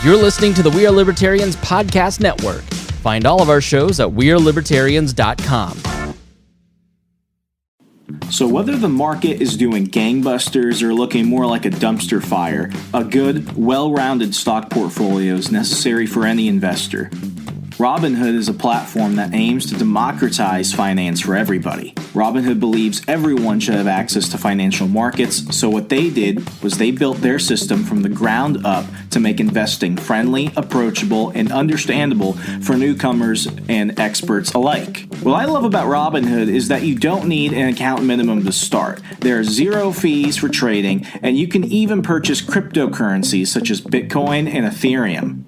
You're listening to the We Are Libertarians podcast network. Find all of our shows at wearelibertarians.com. So whether the market is doing gangbusters or looking more like a dumpster fire, a good, well-rounded stock portfolio is necessary for any investor. Robinhood is a platform that aims to democratize finance for everybody. Robinhood believes everyone should have access to financial markets, so what they did was they built their system from the ground up to make investing friendly, approachable, and understandable for newcomers and experts alike. What I love about Robinhood is that you don't need an account minimum to start. There are zero fees for trading, and you can even purchase cryptocurrencies such as Bitcoin and Ethereum.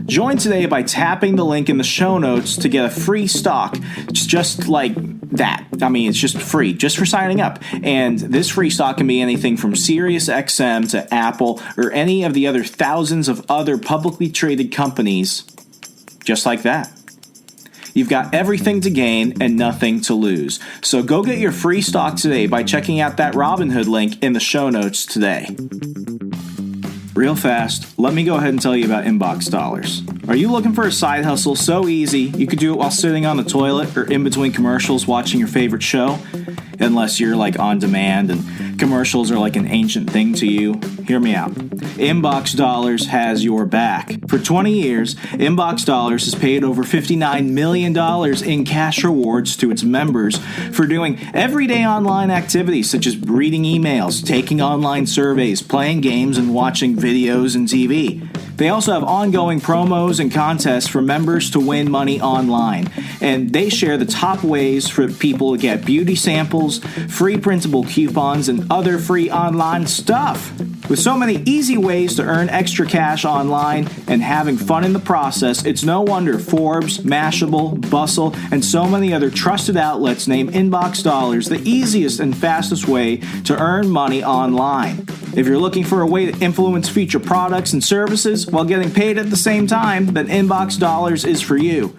Join today by tapping the link in the show notes to get a free stock just like that. I mean, it's just free, just for signing up. And this free stock can be anything from SiriusXM to Apple or any of the other thousands of other publicly traded companies just like that. You've got everything to gain and nothing to lose. So go get your free stock today by checking out that Robinhood link in the show notes today. Real fast, let me go ahead and tell you about InboxDollars. Are you looking for a side hustle so easy you could do it while sitting on the toilet or in between commercials watching your favorite show? Unless you're like on demand and commercials are like an ancient thing to you, hear me out. InboxDollars has your back. For 20 years, InboxDollars has paid over $59 million in cash rewards to its members for doing everyday online activities such as reading emails, taking online surveys, playing games, and watching videos and TV. They also have ongoing promos and contests for members to win money online. And they share the top ways for people to get beauty samples, free printable coupons, and other free online stuff. With so many easy ways to earn extra cash online and having fun in the process, it's no wonder Forbes, Mashable, Bustle, and so many other trusted outlets name InboxDollars the easiest and fastest way to earn money online. If you're looking for a way to influence future products and services while getting paid at the same time, then InboxDollars is for you.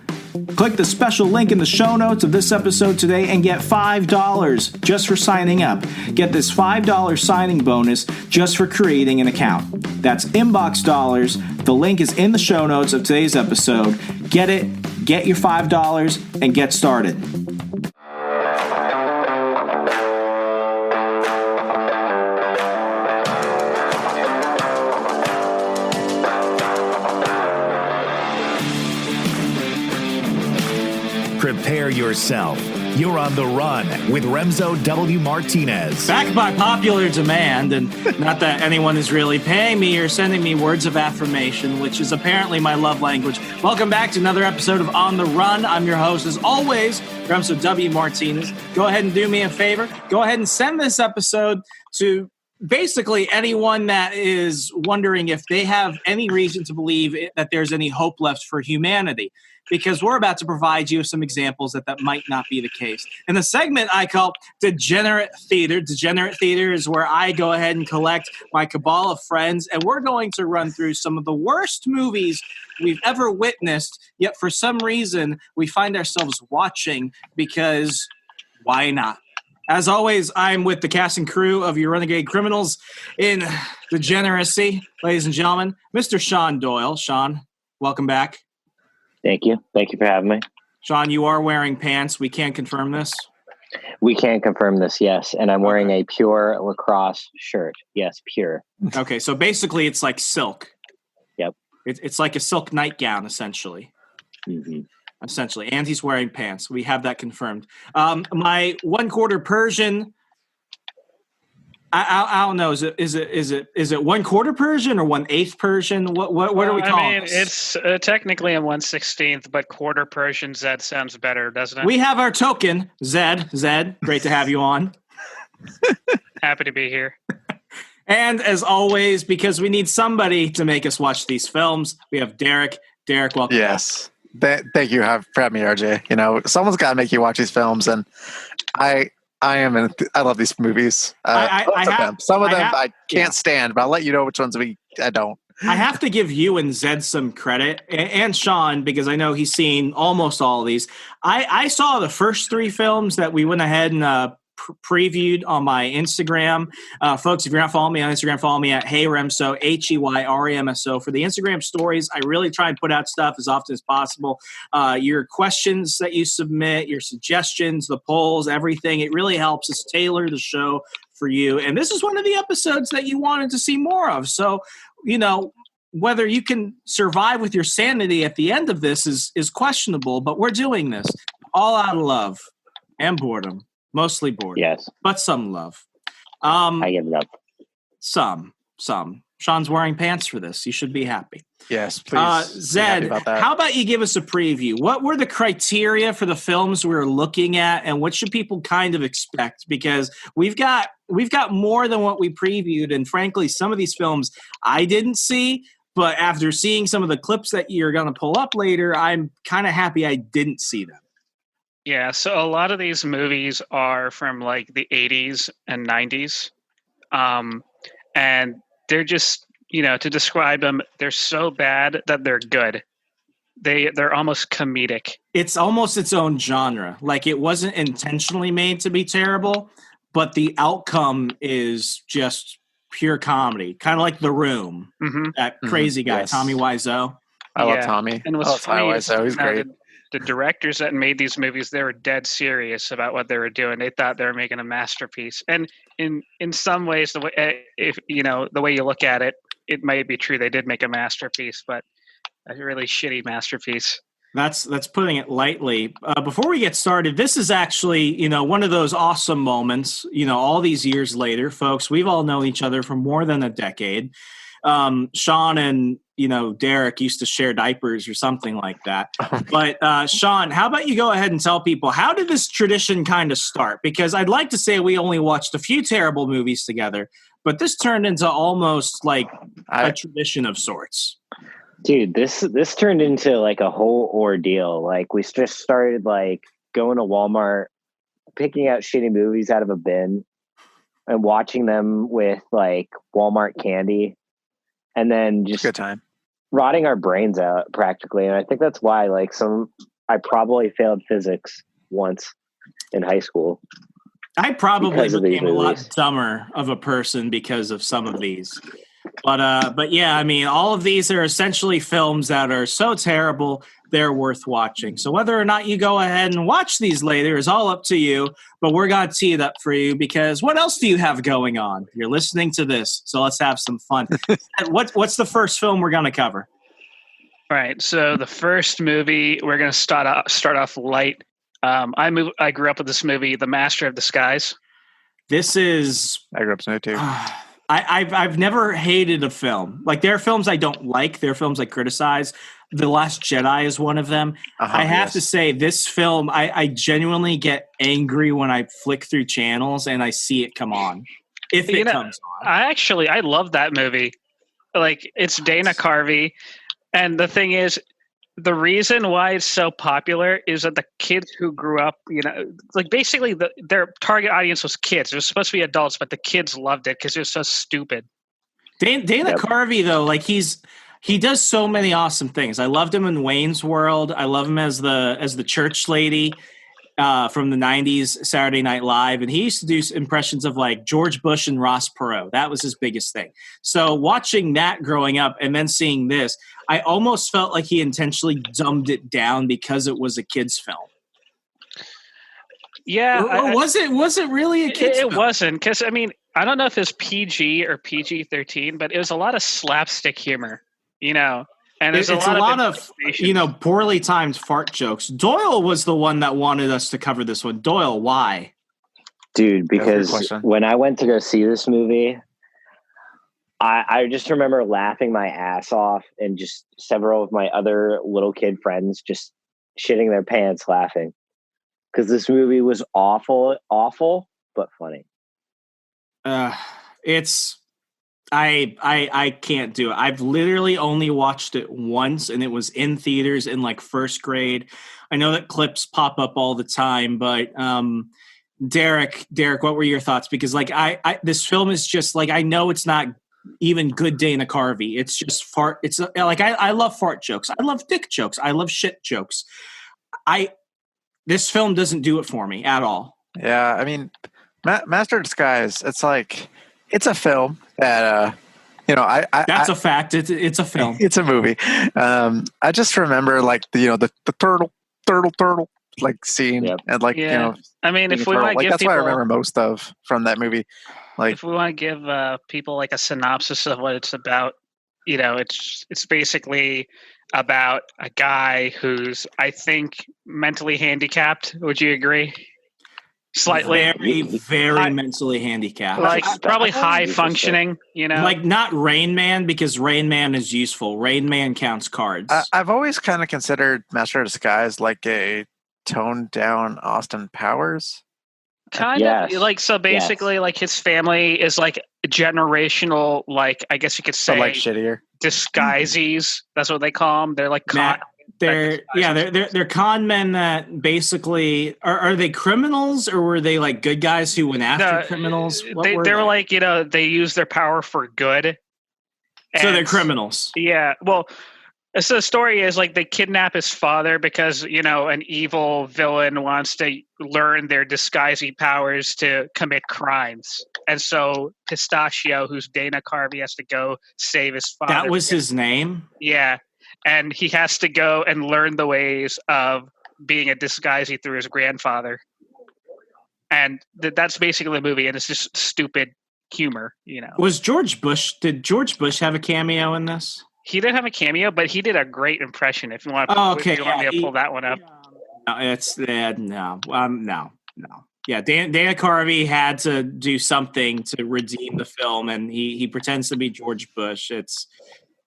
Click the special link in the show notes of this episode today and get $5 just for signing up. Get this $5 signing bonus just for creating an account. That's InboxDollars. The link is in the show notes of today's episode. Get it, get your $5, and get started. Prepare yourself. You're on the run with Remso W. Martinez. Back by popular demand, and not that anyone is really paying me or sending me words of affirmation, which is apparently my love language. Welcome back to another episode of On the Run. I'm your host, as always, Remso W. Martinez. Go ahead and do me a favor. Go ahead and send this episode to basically anyone that is wondering if they have any reason to believe that there's any hope left for humanity, because we're about to provide you some examples that might not be the case. In the segment I call Degenerate Theater. Degenerate Theater is where I go ahead and collect my cabal of friends, and we're going to run through some of the worst movies we've ever witnessed, yet for some reason we find ourselves watching because why not? As always, I'm with the cast and crew of your renegade criminals in degeneracy, ladies and gentlemen, Mr. Sean Doyle. Sean, welcome back. Thank you. Thank you for having me. Sean, you are wearing pants. We can confirm this. We can confirm this, yes. And I'm wearing a pure lacrosse shirt. Yes, pure. Okay, so basically it's like silk. Yep. It's like a silk nightgown, essentially. Mm-hmm. Essentially. And he's wearing pants. We have that confirmed. My 1/4 Persian, I don't know. Is it 1/4 Persian or 1/8 Persian? What are we calling I mean, this? it's technically a 1/16, but quarter Persian. Zed sounds better, doesn't it? We have our token, Zed. Zed, great to have you on. Happy to be here. And as always, because we need somebody to make us watch these films, we have Derek. Derek, welcome. Yes. Thank you for having me, RJ. You know, someone's got to make you watch these films, and I love these movies. Some of them I can't stand, but I'll let you know which ones I don't. I have to give you and Zed some credit, and Sean, because I know he's seen almost all of these. I saw the first 3 films that we went ahead and previewed on my Instagram. Folks, if you're not following me on Instagram, follow me at HeyRemso, HeyRemso. For the Instagram stories, I really try and put out stuff as often as possible. Your questions that you submit, your suggestions, the polls, everything, it really helps us tailor the show for you. And this is one of the episodes that you wanted to see more of. So, whether you can survive with your sanity at the end of this is questionable, but we're doing this all out of love and boredom. Mostly boredom. Yes. But some love. I give it up. Some. Sean's wearing pants for this. You should be happy. Yes, please. Zed, how about you give us a preview? What were the criteria for the films we were looking at, and what should people kind of expect? Because we've got more than what we previewed, and frankly, some of these films I didn't see, but after seeing some of the clips that you're going to pull up later, I'm kind of happy I didn't see them. Yeah, so a lot of these movies are from like the 80s and 90s. And they're just, to describe them, they're so bad that they're good. They're almost comedic. It's almost its own genre. Like, it wasn't intentionally made to be terrible, but the outcome is just pure comedy. Kind of like The Room. Mm-hmm. That crazy guy, yes. Tommy Wiseau. I love Tommy. And what's funny is, he's great. The directors that made these movies, they were dead serious about what they were doing. They thought they were making a masterpiece. And in some ways, the way the way you look at it, it might be true. They did make a masterpiece, but a really shitty masterpiece. That's putting it lightly. Before we get started, this is actually, one of those awesome moments, all these years later, folks, we've all known each other for more than a decade. Sean and, Derek used to share diapers or something like that. But Sean, how about you go ahead and tell people, how did this tradition kind of start? Because I'd like to say we only watched a few terrible movies together, but this turned into almost like a tradition of sorts. Dude, this turned into like a whole ordeal. Like, we just started like going to Walmart, picking out shitty movies out of a bin and watching them with like Walmart candy. And then just good time, rotting our brains out practically. And I think that's why, I probably failed physics once in high school. I probably became a lot dumber of a person because of some of these. But yeah, I mean, all of these are essentially films that are so terrible, they're worth watching. So whether or not you go ahead and watch these later is all up to you, but we're going to tee it up for you because what else do you have going on? You're listening to this, so let's have some fun. What's the first film we're going to cover? All right, so the first movie, we're going to start off light. I grew up with this movie, The Master of Disguise. This is... I grew up with it too. I've never hated a film. Like, there are films I don't like. There are films I criticize. The Last Jedi is one of them. I have to say, this film, I genuinely get angry when I flick through channels and I see it come on. If it comes on. I love that movie. Like, it's Dana Carvey. And the thing is, the reason why it's so popular is that the kids who grew up, basically their target audience was kids. It was supposed to be adults, but the kids loved it because it was so stupid. Dana Carvey, though, he does so many awesome things. I loved him in Wayne's World. I love him as the church lady from the 90s, Saturday Night Live. And he used to do impressions of like George Bush and Ross Perot. That was his biggest thing. So watching that growing up and then seeing this, I almost felt like he intentionally dumbed it down because it was a kid's film. Yeah. Or was it really a kid's film? It wasn't. Because, I mean, I don't know if it's PG or PG-13, but it was a lot of slapstick humor, And there's a lot of poorly timed fart jokes. Doyle was the one that wanted us to cover this one. Doyle, why? Dude, because when I went to go see this movie, I just remember laughing my ass off and just several of my other little kid friends just shitting their pants laughing because this movie was awful, but funny. I can't do it. I've literally only watched it once, and it was in theaters in like first grade. I know that clips pop up all the time, but Derek, what were your thoughts? Because this film is just like, I know it's not even good Dana Carvey. It's just fart. It's like, I love fart jokes. I love dick jokes. I love shit jokes. This film doesn't do it for me at all. Yeah. I mean, Master of Disguise. It's like it's a film that that's a fact. It's a film. It's a movie. I just remember like the turtle like scene and like I mean, if we want to like give that's people, what I remember most of from that movie. Like, if we want to give people like a synopsis of what it's about, it's basically about a guy who's, I think, mentally handicapped. Would you agree? Slightly, very mentally handicapped. Like probably high functioning. Like not Rain Man, because Rain Man is useful. Rain Man counts cards. I've always kind of considered Master of Disguise like a toned down Austin Powers. Kind of like, so basically like his family is like generational, like I guess you could say, but like shittier disguises. That's what they call them. They're like they're con men that basically are they criminals, or were they like good guys who went after criminals? They were like, they use their power for good. So they're criminals. Yeah. Well, so the story is like they kidnap his father because, an evil villain wants to learn their disguising powers to commit crimes. And so Pistachio, who's Dana Carvey, has to go save his father. That was his name? Yeah. And he has to go and learn the ways of being a disguisee through his grandfather. And that's basically the movie. And it's just stupid humor, Was George Bush, did George Bush have a cameo in this? He didn't have a cameo, but he did a great impression. If you want, if you want me to pull that one up. No, it's no. Yeah, Dana Carvey had to do something to redeem the film, and he pretends to be George Bush. It's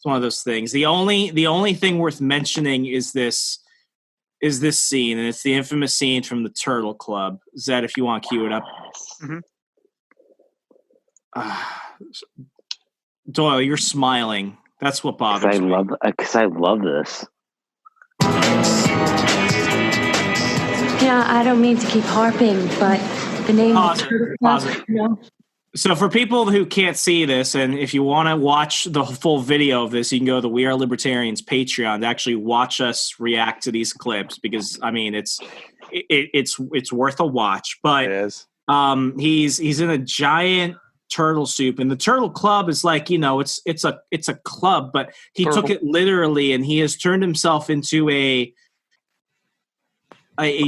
one of those things. The only thing worth mentioning is this scene, and it's the infamous scene from the Turtle Club. Zed, if you want to cue it up. Mm-hmm. Doyle, you're smiling. That's what bothers me. Because I love this. Yeah, I don't mean to keep harping, but the name Pause it. So for people who can't see this, and if you want to watch the full video of this, you can go to the We Are Libertarians Patreon to actually watch us react to these clips, because I mean it's worth a watch. But it is. He's in a giant turtle soup, and the Turtle Club is like, it's a club, but he took it literally, and he has turned himself into a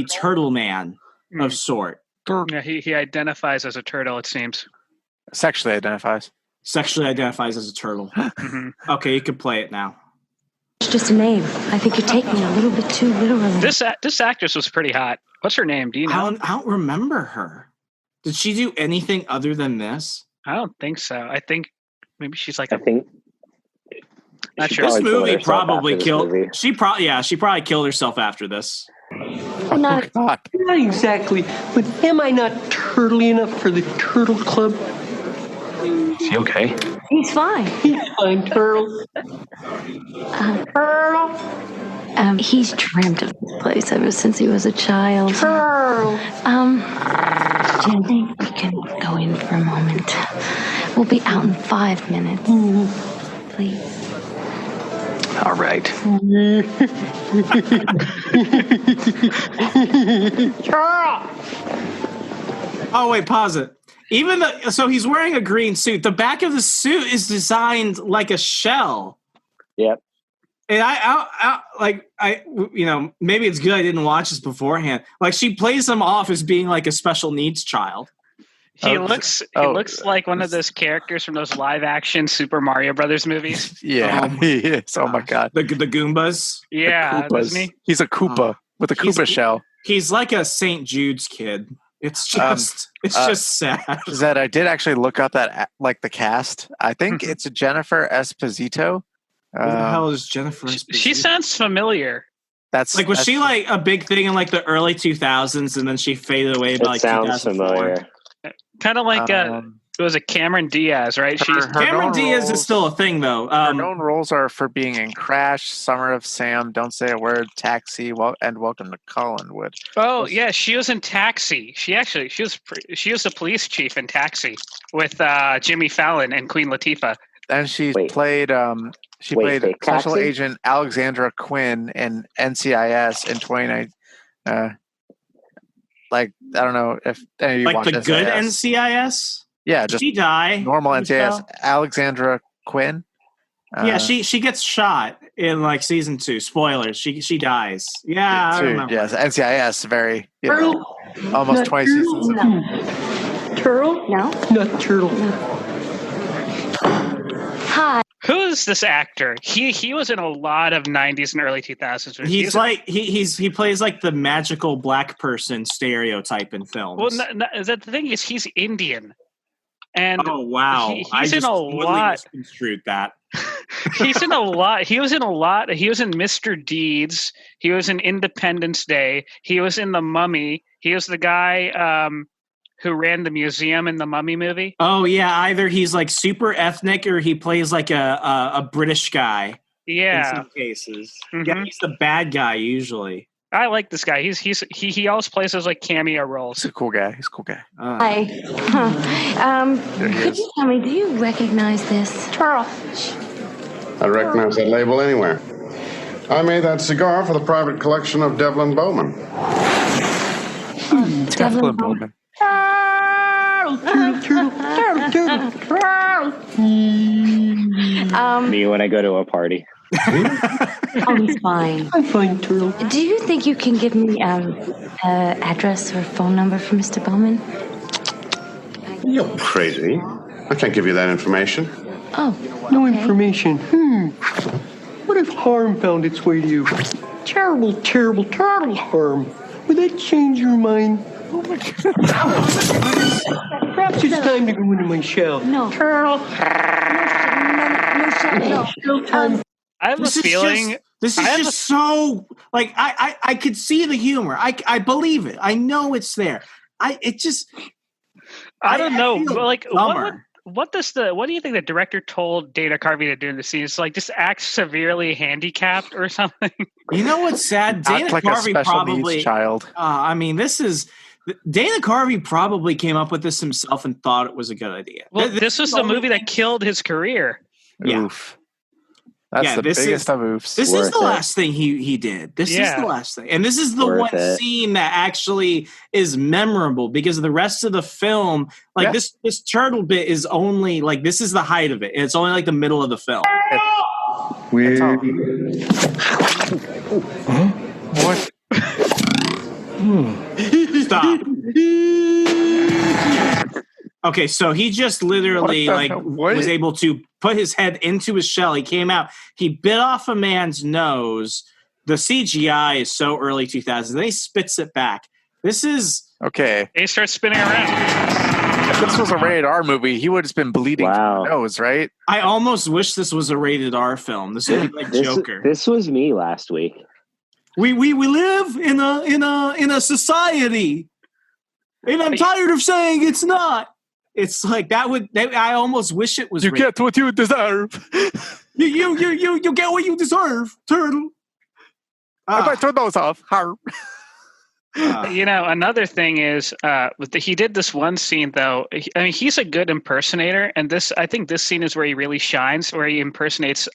turtle man of sort. Yeah, he identifies as a turtle, it seems. Sexually identifies as a turtle. Mm-hmm. Okay, you can play it now. It's just a name. I think you're taking it a little bit too literally. This actress was pretty hot. What's her name? Do you know? I don't remember her. Did she do anything other than this? I don't think so. I think maybe she's like not sure. This movie probably killed. She probably killed herself after this. Not exactly, but am I not turtly enough for the Turtle Club? Is he okay? He's fine. He's fine, Turtle. Turtle. He's dreamt of this place ever since he was a child. Turtle. Do you think we can go in for a moment? We'll be out in 5 minutes. Please. All right. Oh wait, pause it. So he's wearing a green suit. The back of the suit is designed like a shell. Yep. And maybe it's good I didn't watch this beforehand. Like, she plays him off as being like a special needs child. He looks like one of those characters from those live action Super Mario Brothers movies. Yeah, he is. Oh my god, the Goombas. Yeah, doesn't he? He's a Koopa with a Koopa shell. He's like a St. Jude's kid. It's just sad. Zed, I did actually look up that the cast. I think it's Jennifer Esposito. Who the hell is Jennifer Esposito? She sounds familiar. Was she like a big thing in like the early 2000s, and then she faded away by like 2004? Familiar. Kind of like it was a Cameron Diaz, right? Cameron Diaz is still a thing, though. Her known roles are for being in Crash, Summer of Sam, Don't Say a Word, Taxi, and Welcome to Collinwood. Oh yeah, she was in Taxi. She was the police chief in Taxi with Jimmy Fallon and Queen Latifah. And she played Special Agent Alexandra Quinn in NCIS in 2019. Like, I don't know if any of you like watch the NCIS. good NCIS. Yeah, just she die. Normal NCIS. Alexandra Quinn. Yeah, she gets shot in like season 2. Spoilers. She dies. Yeah, I remember. Yes, NCIS. Very almost 20 seasons. No. Turtle? No. Not turtle. No. Hi. Who is this actor? He was in a lot of 90s and early 2000s. He's like he plays like the magical black person stereotype in films. Well, the thing is, he's Indian. And oh wow, he's in a lot. Misconstrued that. He's in a lot. He was in a lot. He was in Mr. Deeds. He was in Independence Day. He was in The Mummy. He was the guy who ran the museum in the Mummy movie. Oh yeah, either he's like super ethnic or he plays like a British guy. Yeah, in some cases. Mm-hmm. Yeah, he's the bad guy usually. I like this guy. He always plays those like cameo roles. He's a cool guy. He's a cool guy. Hi. Could you tell me, do you recognize this? Charles. I recognize that label anywhere. I made that cigar for the private collection of Devlin Bowman. Devlin Bowman. Me when I go to a party. Oh, he's fine. I'm fine, Turtle. Do you think you can give me address or phone number for Mr. Bowman? You're crazy. I can't give you that information. Oh, no information. What if harm found its way to you? Terrible, terrible, terrible harm. Would that change your mind? Perhaps it's time to go into my shell. No. Turtle. No. I have a feeling this is just so like I could see the humor. I believe it. I know it's there. I don't know. Like what do you think the director told Dana Carvey to do in the scene? It's like just act severely handicapped or something. You know what's sad? Dana like Carvey a special probably needs child. I mean, Dana Carvey probably came up with this himself and thought it was a good idea. Well, this was the movie that killed his career. Yeah. Oof. That's the biggest of oofs. This is the last thing he did. This is the last thing. And this is the one scene that actually is memorable because the rest of the film, like this turtle bit is only like, this is the height of it. It's only like the middle of the film. What? Stop. Okay, so he just literally was able to put his head into his shell. He came out. He bit off a man's nose. The CGI is so early 2000s. Then he spits it back. This is okay. He starts spinning around. If this was a rated R movie, he would have been bleeding from the nose, right? I almost wish this was a rated R film. This would be like Joker. This was me last week. We live in a society, and I'm tired of saying it's not. It's like I almost wish it was. You get what you deserve. You get what you deserve, turtle. If I turn those off, another thing is, he did this one scene though. He's a good impersonator, and I think this scene is where he really shines, where he impersonates.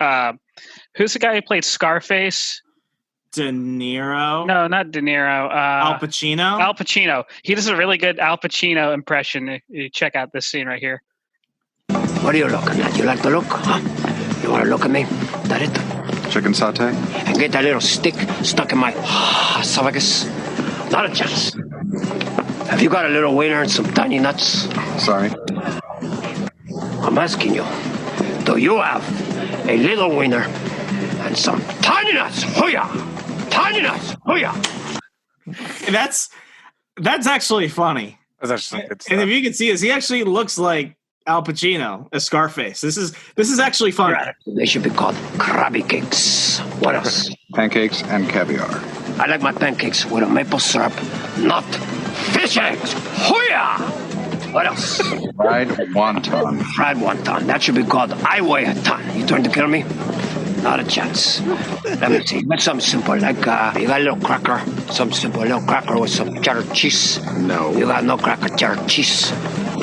Who's the guy who played Scarface? De Niro? No, not De Niro. Al Pacino? Al Pacino. He does a really good Al Pacino impression. You check out this scene right here. What are you looking at? You like the look? Huh? You want to look at me? That it? Chicken saute? And get that little stick stuck in my esophagus? Not a chance. Have you got a little wiener and some tiny nuts? Sorry. I'm asking you, do you have a little wiener and some tiny nuts? Hoo-yah! Tiny nuts! Hoo-yah! That's actually funny. That's actually good stuff. And if you can see this, he actually looks like Al Pacino as Scarface. This is actually funny. They should be called crabby cakes. What else? Pancakes and caviar. I like my pancakes with a maple syrup, not fish eggs. Hoo-yah! What else? Fried wonton. Fried wonton. That should be called I weigh a ton. You trying to kill me? Not a chance. Let me see. Make something simple, like you got a little cracker. Something simple, a little cracker with some cheddar cheese. No. You got no cracker, cheddar cheese.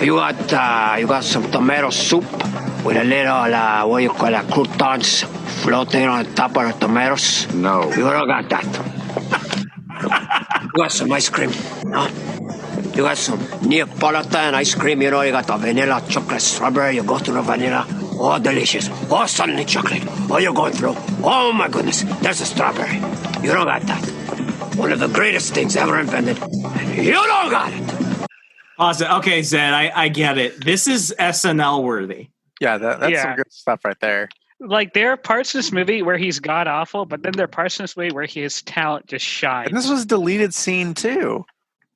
You got some tomato soup with a little what you call it, croutons floating on top of the tomatoes. No. You don't got that. You got some ice cream. No. You got some Neapolitan ice cream, you got the vanilla, chocolate, strawberry, you go through the vanilla. Oh, delicious. Oh, suddenly chocolate. Oh, you're going through. Oh, my goodness, there's a strawberry. You don't got that. One of the greatest things ever invented. You don't got it. Awesome. Okay, Zed, I get it. This is SNL worthy. Yeah, that's some good stuff right there. Like, there are parts in this movie where he's god-awful, but then there are parts in this movie where his talent just shines. And this was a deleted scene, too.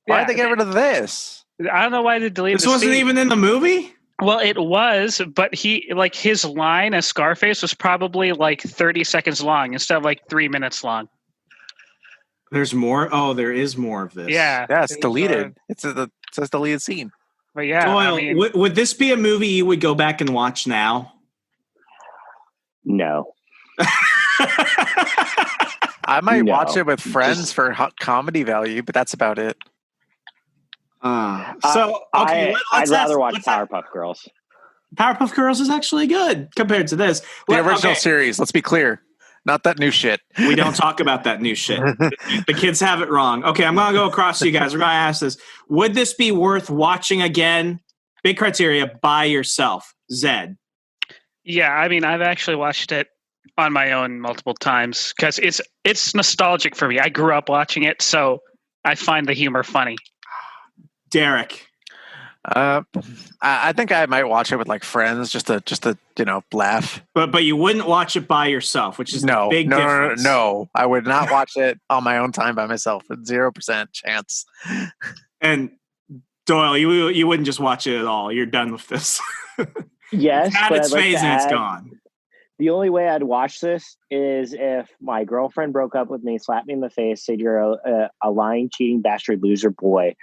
Why did they get rid of this? I don't know why they deleted this. This wasn't even in the movie? Well, it was, but his line as Scarface was probably like 30 seconds long instead of like 3 minutes long. There's more? Oh, there is more of this. Yeah. Yeah, it's deleted. It says deleted scene. But yeah. Doyle, would this be a movie you would go back and watch now? No. I might watch it with friends for comedy value, but that's about it. Okay, I'd rather watch Powerpuff Girls. Powerpuff Girls is actually good compared to this. The original series, let's be clear. Not that new shit. We don't talk about that new shit. The kids have it wrong. Okay, I'm going to go across to you guys. We're going to ask this. Would this be worth watching again? Big criteria, by yourself. Zed. Yeah, I mean, I've actually watched it on my own multiple times because it's nostalgic for me. I grew up watching it, so I find the humor funny. Derek. I think I might watch it with like friends just to laugh. But you wouldn't watch it by yourself, which is the big difference. No, I would not watch it on my own time by myself. 0% chance. And Doyle, you wouldn't just watch it at all. You're done with this. Yes, it's had its phase and it's gone. The only way I'd watch this is if my girlfriend broke up with me, slapped me in the face, said you're a lying, cheating, bastard, loser boy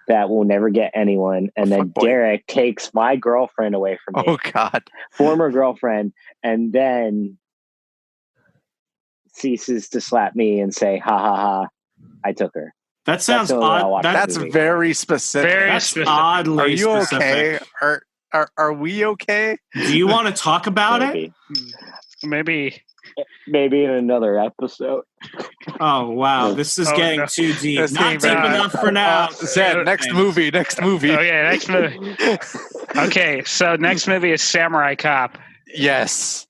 that will never get anyone. And then Derek takes my girlfriend away from me. Oh, God. Former girlfriend. And then ceases to slap me and say, ha, ha, ha, I took her. That sounds odd. That's very specific. That's oddly Are you specific. okay? Are we okay? Do you want to talk about it? Maybe in another episode. Oh, wow. This is getting too deep. Not deep enough for now. Zed, next movie. Oh, yeah, next movie. Okay, so next movie is Samurai Cop. Yes.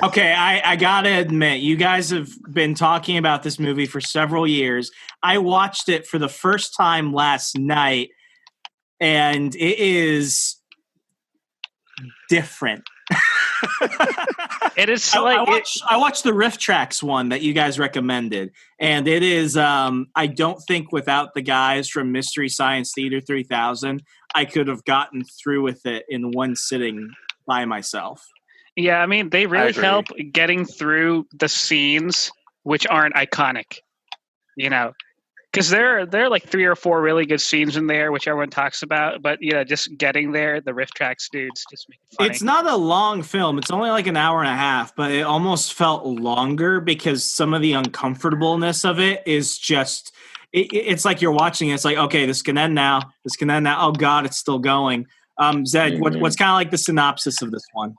Okay, I gotta admit, you guys have been talking about this movie for several years. I watched it for the first time last night, and it is different. It is. I watched the Riff Tracks one that you guys recommended, and it is. I don't think without the guys from Mystery Science Theater 3000, I could have gotten through with it in one sitting by myself. Yeah, I mean, they really help getting through the scenes which aren't iconic. Because there are like 3 or 4 really good scenes in there, which everyone talks about. But just getting there, the Riff Tracks dudes just make it funny. It's not a long film. It's only like an hour and a half, but it almost felt longer because some of the uncomfortableness of it is just. It's like you're watching it. It's like, okay, this can end now. This can end now. Oh God, it's still going. Zed, what's kind of like the synopsis of this one?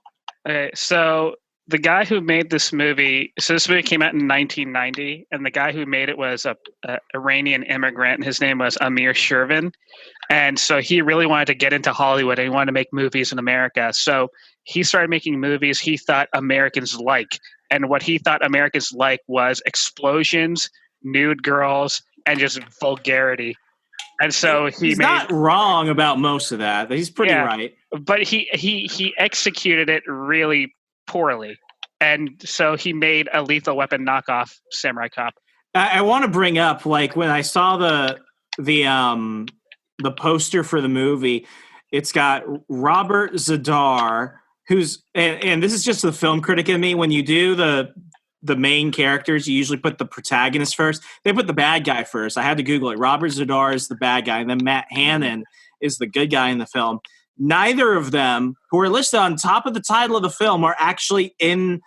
Okay, so the guy who made this movie, this movie came out in 1990, and the guy who made it was a Iranian immigrant, and his name was Amir Shervin. And so he really wanted to get into Hollywood, and he wanted to make movies in America. So he started making movies he thought Americans like. And what he thought Americans like was explosions, nude girls, and just vulgarity. And so he's not wrong about most of that. He's pretty right. But he executed it really poorly. And so he made a Lethal Weapon knockoff Samurai Cop. I want to bring up, like, when I saw the poster for the movie, it's got Robert Zadar, who's and this is just the film critic in me. When you do the main characters, you usually put the protagonist first. They put the bad guy first. I had to Google it. Robert Zadar is the bad guy, and then Matt Hannon is the good guy in the film. Neither of them, who are listed on top of the title of the film, are actually in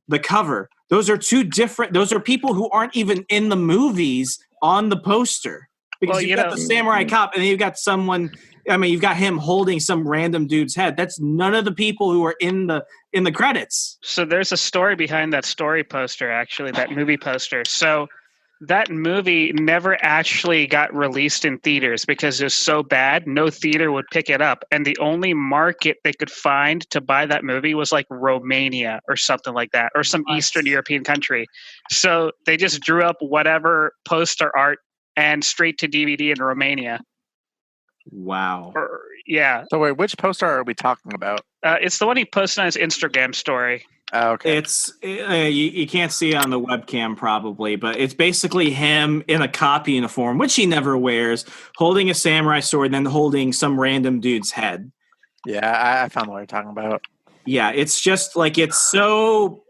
the cover. Those are two different. Those are people who aren't even in the movies on the poster. Because you've got the Samurai Cop, and then you've got someone. I mean, you've got him holding some random dude's head. That's none of the people who are in the credits. So there's a story behind that story poster, actually, that movie poster. So that movie never actually got released in theaters because it was so bad. No theater would pick it up. And the only market they could find to buy that movie was like Romania or something like that, or some Eastern European country. So they just drew up whatever poster art and straight to DVD in Romania. Wow. Yeah. So wait, which poster are we talking about? It's the one he posted on his Instagram story. Oh, okay. It's you can't see it on the webcam probably, but it's basically him in a cop uniform, which he never wears, holding a samurai sword and then holding some random dude's head. Yeah, I found what you're talking about. Yeah, it's just like it's so...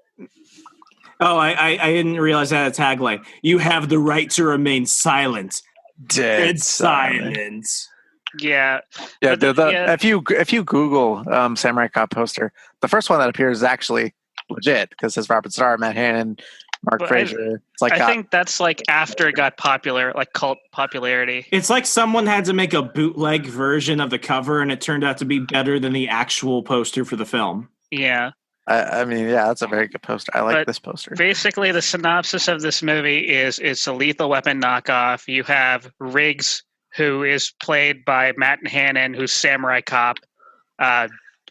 Oh, I didn't realize that a tagline. You have the right to remain silent. Dead silence. Yeah. Yeah, if you Google Samurai Cop poster, the first one that appears is actually legit because it's Robert Starr, Matt Hannon, Mark Fraser. It's like I think that's like after it got popular, like cult popularity. It's like someone had to make a bootleg version of the cover, and it turned out to be better than the actual poster for the film. Yeah. I mean, yeah, that's a very good poster. I like this poster. Basically, the synopsis of this movie is it's a Lethal Weapon knockoff. You have Riggs, who is played by Matt Hannon, who's Samurai Cop,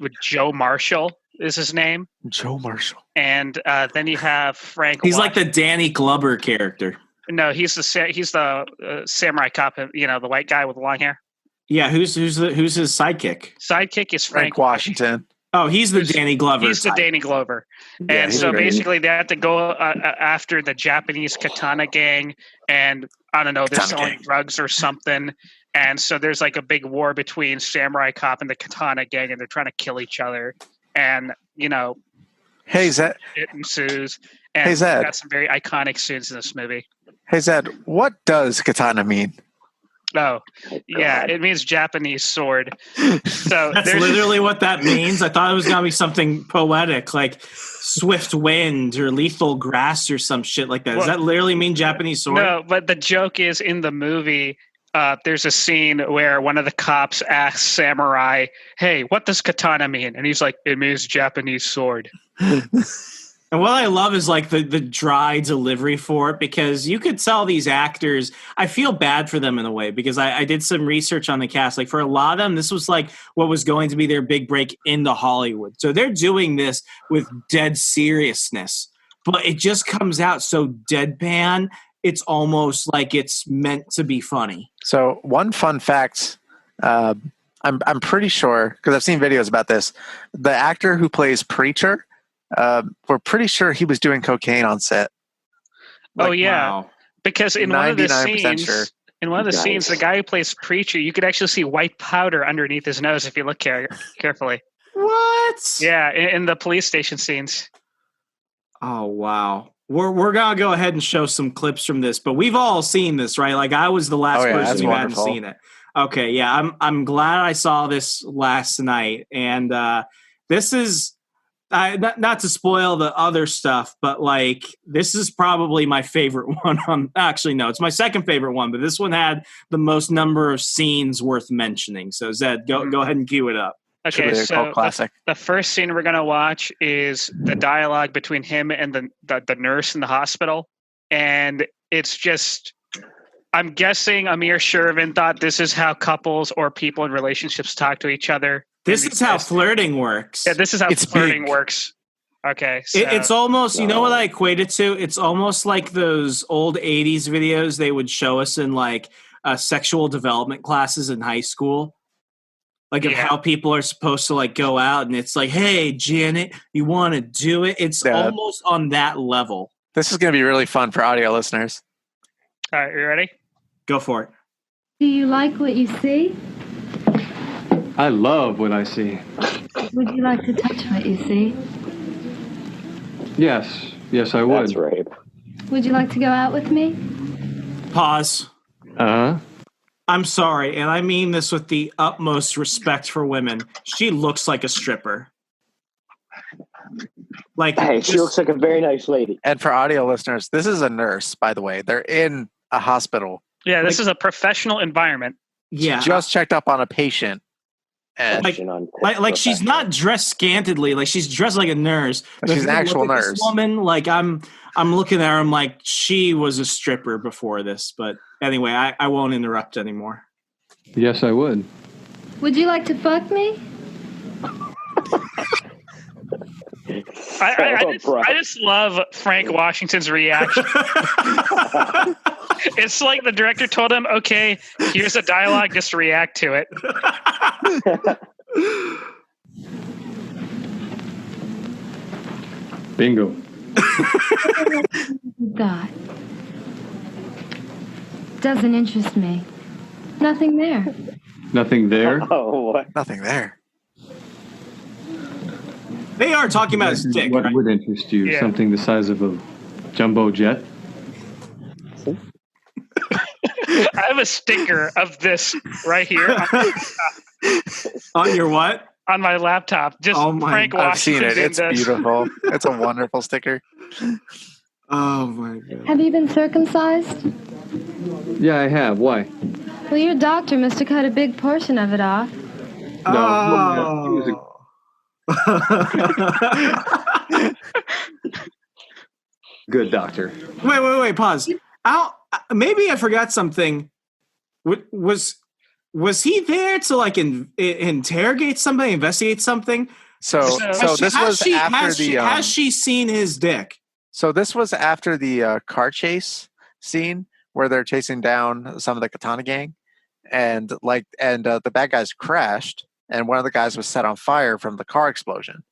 with Joe Marshall is his name. Joe Marshall. And then you have Frank. He's like the Danny Glover character. No, he's the Samurai Cop. You know, the white guy with the long hair. Yeah, who's his sidekick? Sidekick is Frank Washington. Oh, he's the Danny Glover. He's the Danny Glover. Yeah, and so basically they have to go after the Japanese katana gang, and I don't know, they're selling drugs or something. And so there's like a big war between Samurai Cop and the katana gang, and they're trying to kill each other. And, you know, Zed. It ensues. And Zed. got some very iconic scenes in this movie. Hey, Zed, what does katana mean? Oh, yeah, it means Japanese sword. So that's literally what that means. I thought it was gonna be something poetic, like swift wind or lethal grass or some shit like that. Does that literally mean Japanese sword? No, but the joke is in the movie. There's a scene where one of the cops asks Samurai, "Hey, what does katana mean?" And he's like, "It means Japanese sword." And what I love is like the dry delivery for it, because you could tell these actors, I feel bad for them in a way, because I did some research on the cast. Like for a lot of them, this was like what was going to be their big break into Hollywood. So they're doing this with dead seriousness, but it just comes out so deadpan. It's almost like it's meant to be funny. So one fun fact, I'm pretty sure, because I've seen videos about this, the actor who plays Preacher, we're pretty sure he was doing cocaine on set. Oh yeah, because in one of the scenes, sure. scenes, the guy who plays Preacher, you could actually see white powder underneath his nose if you look carefully. What? Yeah, in the police station scenes. Oh wow. We're gonna go ahead and show some clips from this, but we've all seen this, right? Like I was the last person who hadn't seen it. Okay, yeah, I'm glad I saw this last night, and this is not to spoil the other stuff, but like this is probably my favorite one. Actually, no, it's my second favorite one, but this one had the most number of scenes worth mentioning. So Zed, go ahead and cue it up. Okay, so the first scene we're going to watch is the dialogue between him and the nurse in the hospital. And it's just, I'm guessing Amir Shervin thought this is how couples or people in relationships talk to each other. This is how flirting works. Yeah, this is how flirting works. Okay. So, it's almost, you know what I equate it to? It's almost like those old 80s videos they would show us in like sexual development classes in high school. Like of how people are supposed to like go out, and it's like, hey, Janet, you want to do it? It's almost on that level. This is going to be really fun for audio listeners. All right, you ready? Go for it. Do you like what you see? I love what I see. Would you like to touch what you see? Yes, I would. That's right. Would you like to go out with me? Pause. Uh-huh. I'm sorry, and I mean this with the utmost respect for women. She looks like a stripper. Like, hey, she looks like a very nice lady. And for audio listeners, this is a nurse, by the way. They're in a hospital. Yeah, this is a professional environment. Yeah. She just checked up on a patient, And like she's not dressed scantily. Like she's dressed like a nurse. She's an actual nurse. This woman, like I'm looking at her. I'm like, she was a stripper before this. But anyway, I won't interrupt anymore. Yes, I would. Would you like to fuck me? I just love Frank Washington's reaction. It's like the director told him, okay, here's a dialogue, just react to it. Bingo. God. Doesn't interest me. Nothing there. Nothing there? Oh, what? Nothing there. They are talking about his dick. What right? would interest you? Yeah. Something the size of a jumbo jet? I have a sticker of this right here. On your what? On my laptop. Just Frank I've seen Washington. it. It's beautiful. It's a wonderful sticker. Oh my God. Have you been circumcised? Yeah, I have. Why? Well, your doctor must have cut a big portion of it off. Oh. Good doctor. Wait. Pause. Maybe I forgot something. Was he there to like interrogate something, investigate something? Has she seen his dick? So this was after the car chase scene where they're chasing down some of the Katana gang, and the bad guys crashed, and one of the guys was set on fire from the car explosion.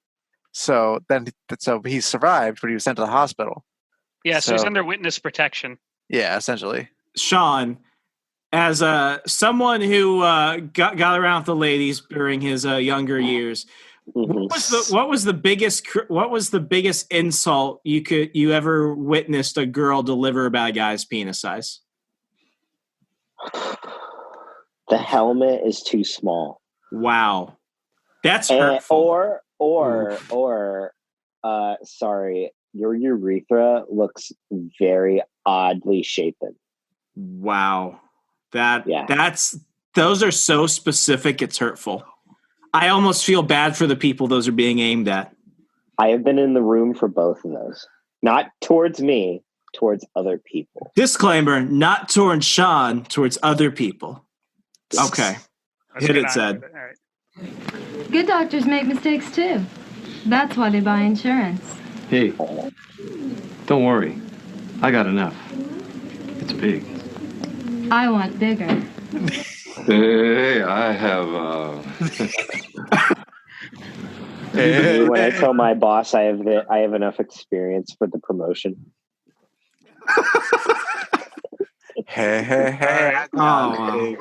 So he survived, but he was sent to the hospital. Yeah, so he's under witness protection. Yeah, essentially. Sean, as someone who got around with the ladies during his younger years, what was the biggest insult you ever witnessed a girl deliver about a guy's penis size? The helmet is too small. Wow, that's hurtful. Or sorry, your urethra looks very oddly shapen. Wow, those are so specific. It's hurtful. I almost feel bad for the people those are being aimed at. I have been in the room for both of those. Not towards me, towards other people. Disclaimer, not towards Sean, towards other people. Okay. Hit it, Zaid. Good doctors make mistakes too. That's why they buy insurance. Hey, don't worry. I got enough. It's big. I want bigger. Hey, I have. When I tell my boss I have enough experience for the promotion. Hey. Oh.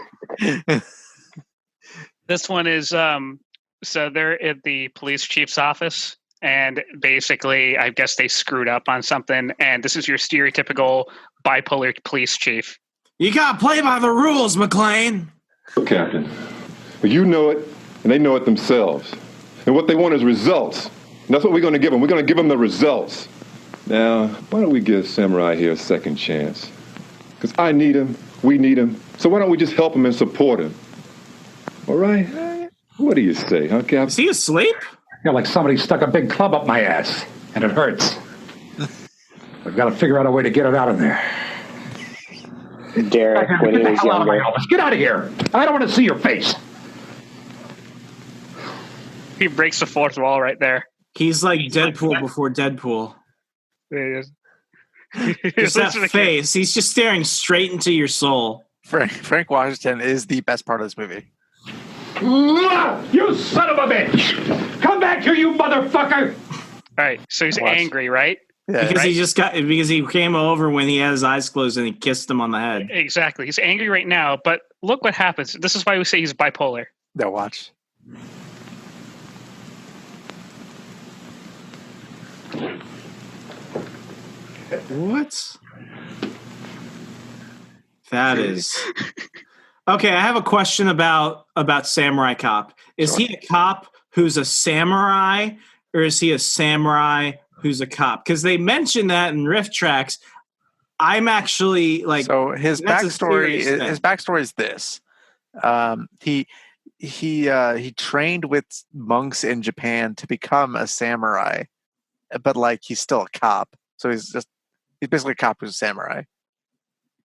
This one is so they're at the police chief's office, and basically I guess they screwed up on something, and this is your stereotypical bipolar police chief. You gotta play by the rules, McClane. Captain. But you know it, and they know it themselves. And what they want is results. And that's what we're going to give them. We're going to give them the results. Now, why don't we give Samurai here a second chance? Because I need him, we need him. So why don't we just help him and support him? All right? What do you say, huh, Captain? Is he asleep? Yeah, like somebody stuck a big club up my ass, and it hurts. I've got to figure out a way to get it out of there. Derek, when he was younger. Get out of here! I don't want to see your face. He breaks the fourth wall right there. He's like Deadpool before Deadpool. There It's that face. He's just staring straight into your soul. Frank Washington is the best part of this movie. You son of a bitch! Come back here, you motherfucker! All right, so he's angry, right? Yeah, because he came over when he had his eyes closed and he kissed him on the head. Exactly. He's angry right now, but look what happens. This is why we say he's bipolar. Now watch. What? That is okay. I have a question about Samurai Cop. Is he a cop who's a samurai, or is he a samurai who's a cop? Because they mentioned that in riff tracks. I'm actually like, so his backstory. His backstory is this: he trained with monks in Japan to become a samurai, but like he's still a cop. So he's basically a cop who's a samurai.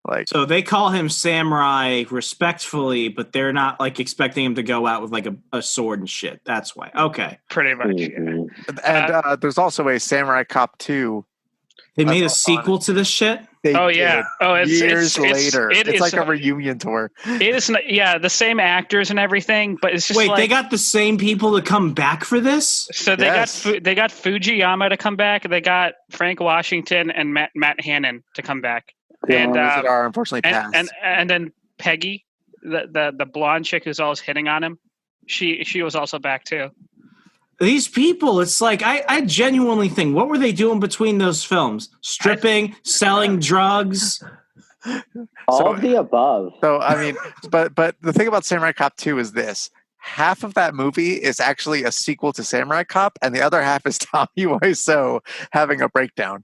Like, so they call him samurai respectfully, but they're not like expecting him to go out with like a sword and shit. That's why. Okay. Pretty much. Mm-hmm. And there's also a Samurai Cop 2. They made a sequel to this shit? It's years later. It's like a a reunion tour. It is, the same actors and everything, but it's just they got the same people to come back for this? So they got Fujiyama to come back. They got Frank Washington and Matt Hannon to come back. And are unfortunately passed. And then Peggy, the blonde chick who's always hitting on him, she was also back too. These people, it's like I genuinely think, what were they doing between those films? Stripping, selling drugs, all of the above. So I mean, but the thing about Samurai Cop 2 is this: half of that movie is actually a sequel to Samurai Cop, and the other half is Tommy Wiseau having a breakdown.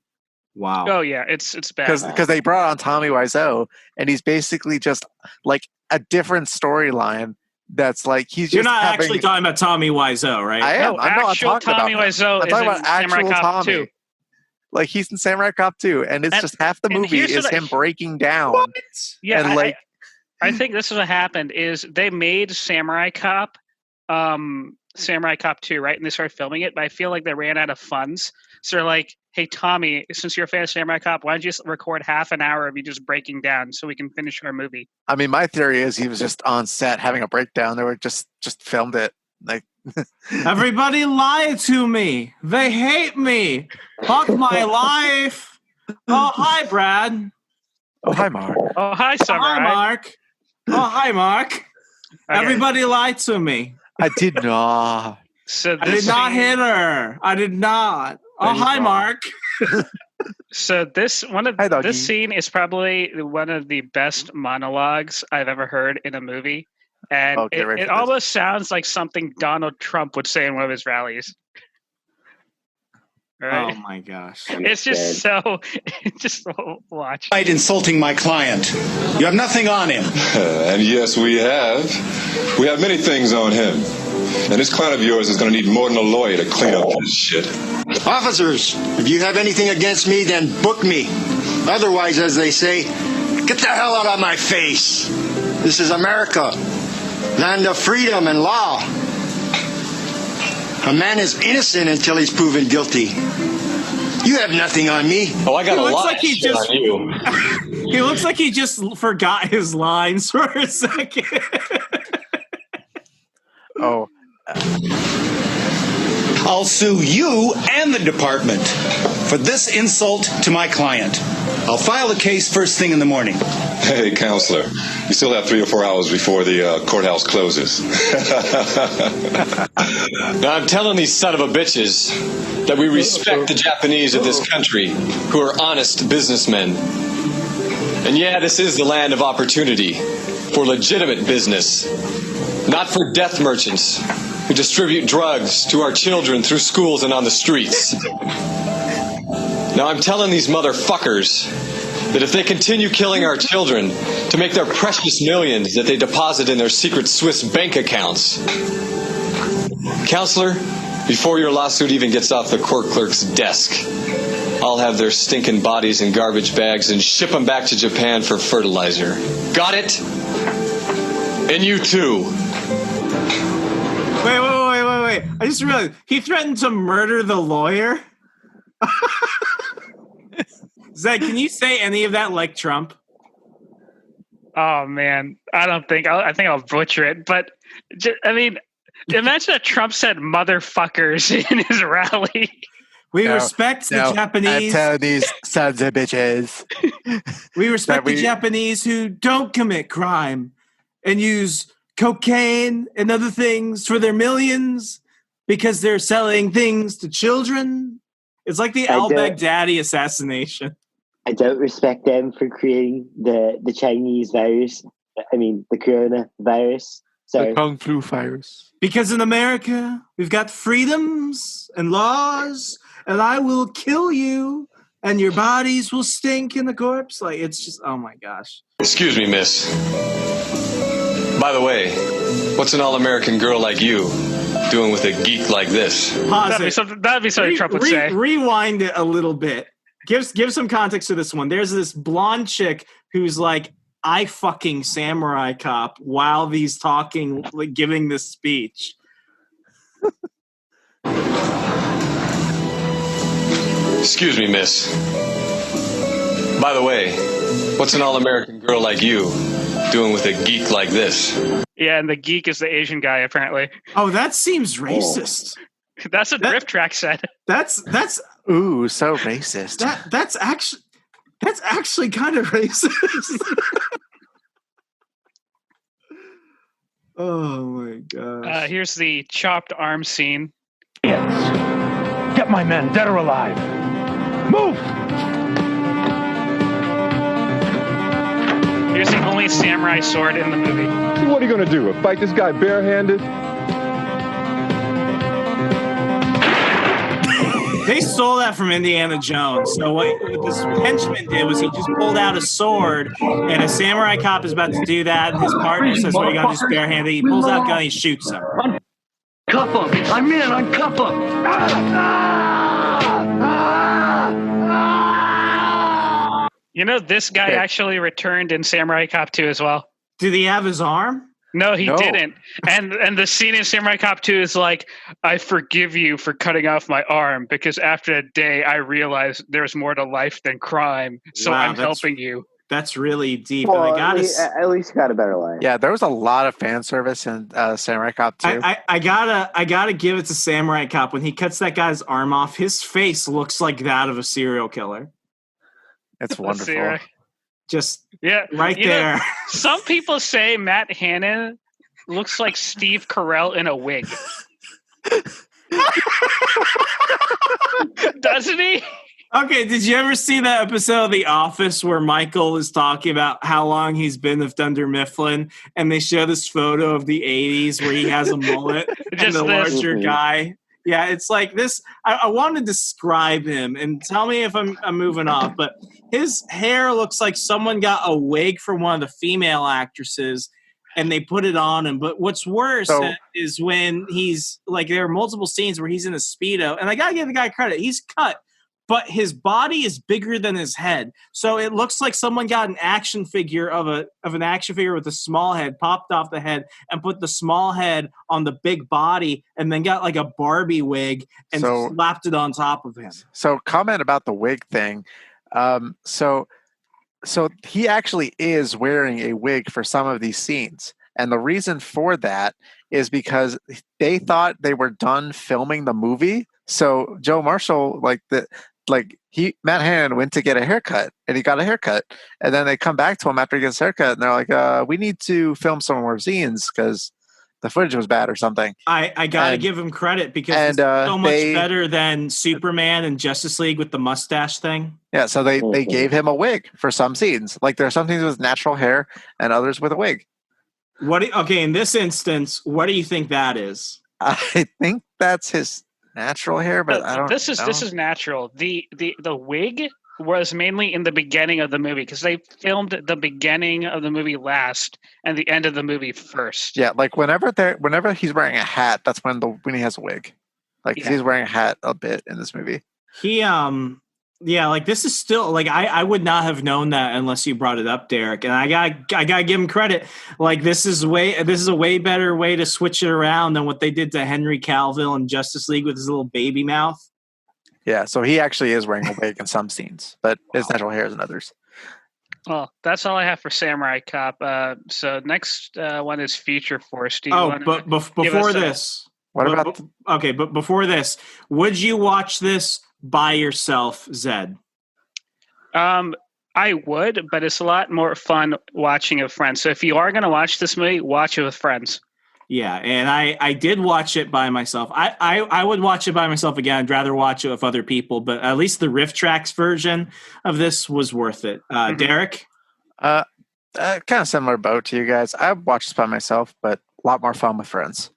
Wow. Oh yeah, it's bad because they brought on Tommy Wiseau, and he's basically just like a different storyline. That's like You're not actually talking about Tommy Wiseau, right? I am. No, I'm not talking Tommy about Wiseau. I'm talking about Samurai actual Cop Tommy. 2. Like he's in Samurai Cop 2, and it's just half the movie is him breaking down. What? Yeah, and I think this is what happened. Is they made Samurai Cop 2, right? And they started filming it, but I feel like they ran out of funds. So they're like, hey, Tommy, since you're a fan of Samurai Cop, why don't you just record half an hour of you just breaking down so we can finish our movie? I mean, my theory is he was just on set having a breakdown. They were just filmed it. Like everybody lied to me. They hate me. Fuck my life. Oh, hi, Brad. Oh, hi, Mark. Oh, hi, Samurai. Hi, Mark. Oh, hi, Mark. Okay. Everybody lied to me. I did not. I did not hit her. I did not. Oh, hi, Mark. So this scene is probably one of the best monologues I've ever heard in a movie, and it almost sounds like something Donald Trump would say in one of his rallies. Right? Oh my gosh! It's just just watch. Insulting my client. You have nothing on him. And yes, we have. We have many things on him. And this client of yours is going to need more than a lawyer to clean up this shit. Officers, if you have anything against me, then book me. Otherwise, as they say, get the hell out of my face. This is America, land of freedom and law. A man is innocent until he's proven guilty. You have nothing on me. Oh, I got a lot on you. He looks like he just forgot his lines for a second. Oh. I'll sue you and the department for this insult to my client. I'll file the case first thing in the morning. Hey, counselor, you still have 3 or 4 hours before the courthouse closes. Now, I'm telling these son of a bitches that we respect the Japanese of this country who are honest businessmen. And yeah, this is the land of opportunity for legitimate business, not for death merchants who distribute drugs to our children through schools and on the streets. Now, I'm telling these motherfuckers that if they continue killing our children to make their precious millions that they deposit in their secret Swiss bank accounts. Counselor, before your lawsuit even gets off the court clerk's desk, I'll have their stinking bodies in garbage bags and ship them back to Japan for fertilizer. Got it? And you too. Wait. I just realized he threatened to murder the lawyer. Zaid, can you say any of that like Trump? Oh man, I think I'll butcher it. But I mean, imagine that Trump said "motherfuckers" in his rally. We respect the Japanese. I tell these sons of bitches. We respect the Japanese who don't commit crime and use cocaine and other things for their millions because they're selling things to children. It's like the al-Baghdadi assassination. I don't respect them for creating the Chinese virus. I mean, the coronavirus. The Kung Flu virus. Because in America, we've got freedoms and laws, and I will kill you and your bodies will stink in the corpse. Like, it's just, oh my gosh. Excuse me, miss. By the way, what's an all-American girl like you doing with a geek like this? That'd be something Trump would say. Rewind it a little bit. Give some context to this one. There's this blonde chick who's like, I fucking samurai cop while he's talking, like giving this speech. Excuse me, miss. By the way, what's an all-American girl like you doing with a geek like this? Yeah, and the geek is the Asian guy, apparently. Oh, that seems racist. That's what Riff Track said. That's ooh, so racist. That's actually kind of racist. Oh my gosh. Here's the chopped arm scene. Yes. Get my men, dead or alive. Move! Here's the only samurai sword in the movie. So what are you going to do? Fight this guy barehanded? They stole that from Indiana Jones. So what this henchman did was he just pulled out a sword, and a samurai cop is about to do that, and his partner says, "What are you gonna do? Just barehanded?" He pulls out a gun, and he shoots him. Cuff him! I'm in! Uncuff him! You know, this guy actually returned in Samurai Cop 2 as well. Did he have his arm? No, he didn't. And the scene in Samurai Cop 2 is like, I forgive you for cutting off my arm because after a day I realized there's more to life than crime. So I'm helping you. That's really deep. Well, and at least got a better life. Yeah, there was a lot of fan service in Samurai Cop 2. I gotta give it to Samurai Cop. When he cuts that guy's arm off, his face looks like that of a serial killer. It's wonderful. Just right there. Know, some people say Matt Hannon looks like Steve Carell in a wig. Doesn't he? Okay, did you ever see that episode of The Office where Michael is talking about how long he's been with Dunder Mifflin, and they show this photo of the 80s where he has a mullet and the larger guy? Yeah, it's like this. I want to describe him and tell me if I'm moving off, but his hair looks like someone got a wig from one of the female actresses and they put it on him. But what's worse is when he's like, there are multiple scenes where he's in a Speedo, and I got to give the guy credit. He's cut, but his body is bigger than his head. So it looks like someone got an action figure of an action figure with a small head, popped off the head, and put the small head on the big body, and then got like a Barbie wig and slapped it on top of him. So comment about the wig thing. So he actually is wearing a wig for some of these scenes. And the reason for that is because they thought they were done filming the movie. So Joe Marshall, Matt Hannon went to get a haircut, and he got a haircut, and then they come back to him after he gets a haircut, and they're like, we need to film some more scenes because the footage was bad or something. I gotta give him credit because it's so much better than Superman and Justice League with the mustache thing. Yeah, so they gave him a wig for some scenes. Like there are some scenes with natural hair and others with a wig. In this instance, what do you think that is? I think that's his natural hair, but I don't know. This is natural. The wig was mainly in the beginning of the movie because they filmed the beginning of the movie last and the end of the movie first. Yeah, like whenever he's wearing a hat, that's when he has a wig. He's wearing a hat a bit in this movie. This is still I would not have known that unless you brought it up, Derek. And I gotta give him credit. Like this is a way better way to switch it around than what they did to Henry Cavill in Justice League with his little baby mouth. Yeah, so he actually is wearing a wig in some scenes, but his natural hair is in others. Well, that's all I have for Samurai Cop. So next one is Future Force. But before this, but before this, would you watch this by yourself, Zed? I would, but it's a lot more fun watching with friends. So if you are going to watch this movie, watch it with friends. Yeah, and I did watch it by myself. I would watch it by myself again. I'd rather watch it with other people, but at least the Riff Tracks version of this was worth it. Derek? Kind of similar boat to you guys. I watched this by myself, but a lot more fun with friends.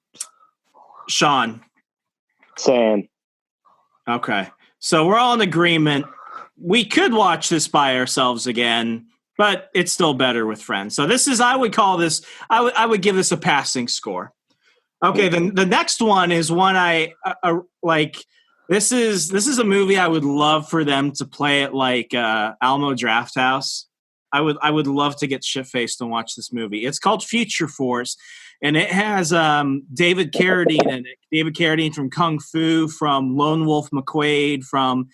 Sean? Same. Okay. So we're all in agreement we could watch this by ourselves again, but it's still better with friends. So this is, I would call this, I would give this a passing score. Okay, then the next one is one I like. This is a movie I would love for them to play at like Alamo Drafthouse. I would love to get shit-faced and watch this movie. It's called Future Force, and it has David Carradine in it. David Carradine from Kung Fu, from Lone Wolf McQuade, from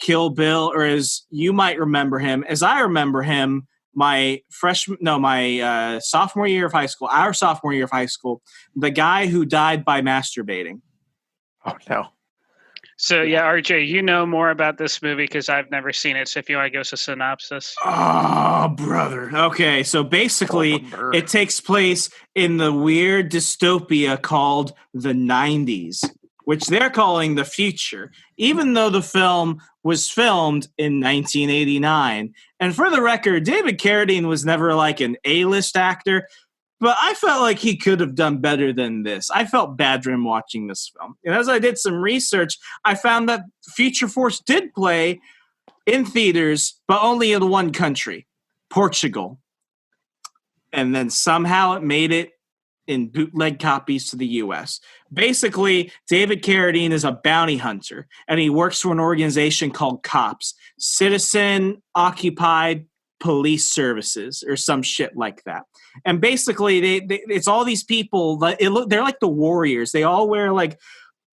Kill Bill, or as you might remember him, as I remember him, my sophomore year of high school, the guy who died by masturbating. Oh, no. So, yeah, RJ, you know more about this movie because I've never seen it. So if you want to give us a synopsis. Oh, brother. Okay, so basically it takes place in the weird dystopia called the 90s, which they're calling the future, even though the film was filmed in 1989. And for the record, David Carradine was never like an A-list actor, but I felt like he could have done better than this. I felt bad for him watching this film. And as I did some research, I found that Future Force did play in theaters, but only in one country, Portugal. And then somehow it made it in bootleg copies to the U.S. Basically, David Carradine is a bounty hunter, and he works for an organization called COPS, Citizen Occupied Police Services, or some shit like that. And basically, it's all these people. They're like the Warriors. They all wear like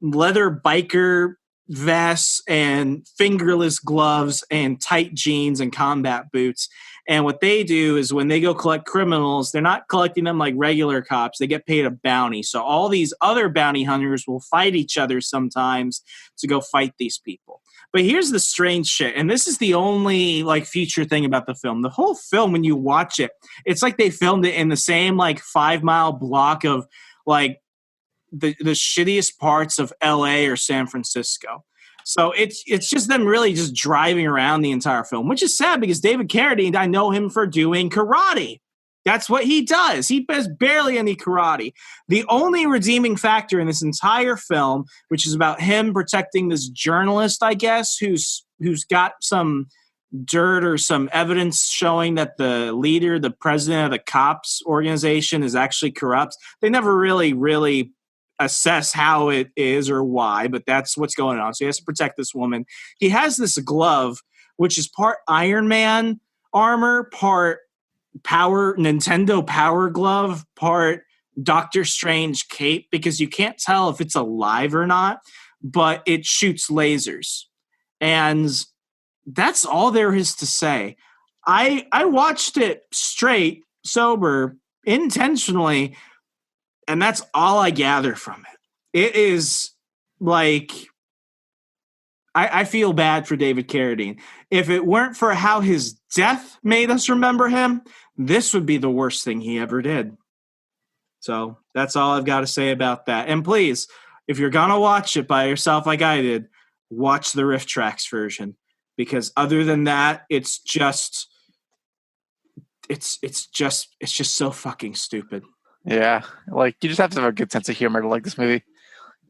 leather biker vests and fingerless gloves and tight jeans and combat boots. And what they do is when they go collect criminals, they're not collecting them like regular cops. They get paid a bounty. So all these other bounty hunters will fight each other sometimes to go fight these people. But here's the strange shit, and this is the only like feature thing about the film. The whole film, when you watch it, it's like they filmed it in the same like 5-mile block of like the shittiest parts of LA or San Francisco. So it's just them really just driving around the entire film, which is sad because David Carradine, I know him for doing karate. That's what he does. He does barely any karate. The only redeeming factor in this entire film, which is about him protecting this journalist, I guess, who's got some dirt or some evidence showing that the leader, the president of the COPS organization is actually corrupt. They never really assess how it is or why, but that's what's going on. So he has to protect this woman. He has this glove, which is part Iron Man armor, part Nintendo Power Glove, part Doctor Strange cape, because you can't tell if it's alive or not, but it shoots lasers. And that's all there is to say. I watched it straight, sober, intentionally, and that's all I gather from it. It is like, I feel bad for David Carradine. If it weren't for how his death made us remember him, this would be the worst thing he ever did. So that's all I've got to say about that. And please, if you're going to watch it by yourself like I did, watch the Riff Tracks version. Because other than that, it's just so fucking stupid. Yeah, like you just have to have a good sense of humor to like this movie.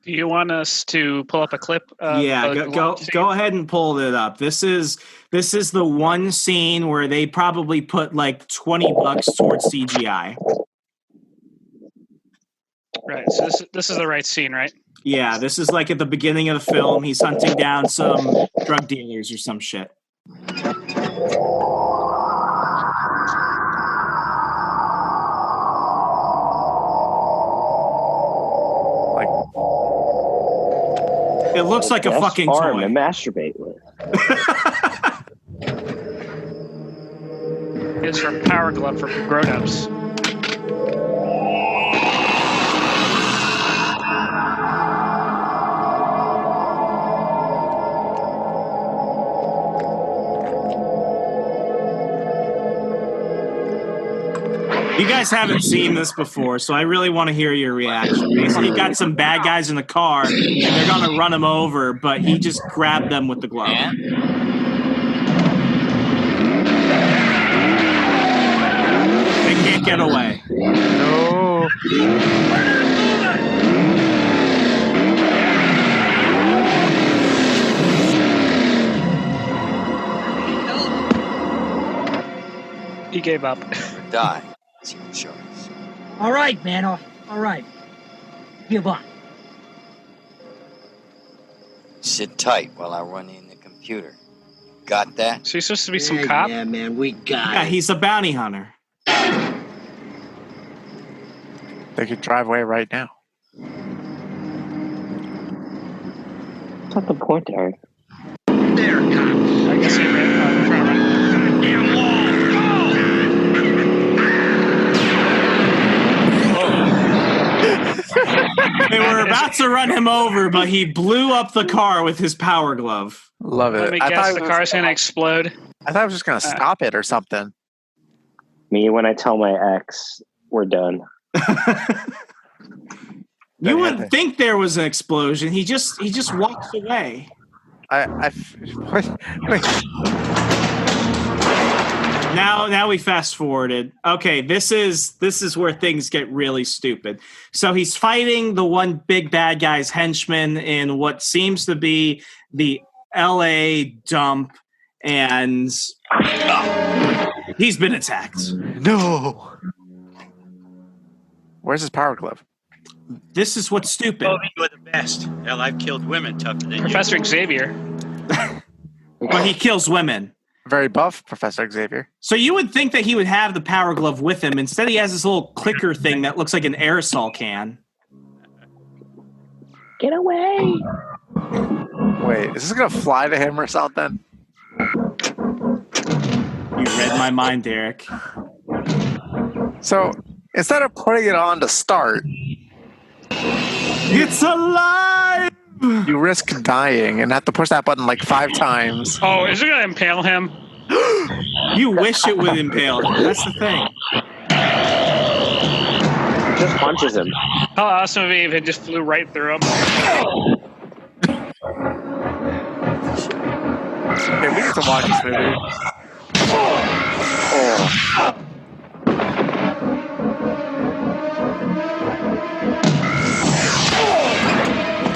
Do you want us to pull up a clip? Go ahead and pull it up. This is the one scene where they probably put like $20 towards CGI. Right. So this is the right scene, right? Yeah, this is like at the beginning of the film. He's hunting down some drug dealers or some shit. It looks like a fucking arm toy. to masturbate with. It's from Power Glove for grown-ups. You guys haven't seen this before, so I really want to hear your reaction. Basically, you got some bad guys in the car, and they're going to run him over, but he just grabbed them with the glove. They can't get away. No. He gave up. Die. It's your choice. All right, man. All right. Give up. Sit tight while I run in the computer. Got that? So he's supposed to be some cop? Yeah, man, we got Yeah, it. he's a bounty hunter. They could drive away right now. What's not the point, Eric? There, cops. I guess he ran trying to run. Damn wall. They were about to run him over, but he blew up the car with his power glove. Love it. Let me guess, the car's going to explode. I thought I was just going to stop it or something. Me, when I tell my ex, we're done. You wouldn't think there was an explosion. He just walks away. Now we fast forwarded. Okay, this is where things get really stupid. So he's fighting the one big bad guy's henchman in what seems to be the LA dump, and he's been attacked. No. Where's his power glove? This is what's stupid. Oh, you are the best. Hell, I've killed women tougher than Professor you. Xavier. But he kills women. Very buff, Professor Xavier. So you would think that he would have the power glove with him. Instead, he has this little clicker thing that looks like an aerosol can. Get away! Wait, is this going to fly to him or something? You read my mind, Derek. So, instead of putting it on to start, it's alive! You risk dying and have to push that button like 5 times. Oh, is it going to impale him? You wish it would impale him. That's the thing. Just punches him. How awesome would it be if it just flew right through him? Okay, we need to watch this movie. Oh.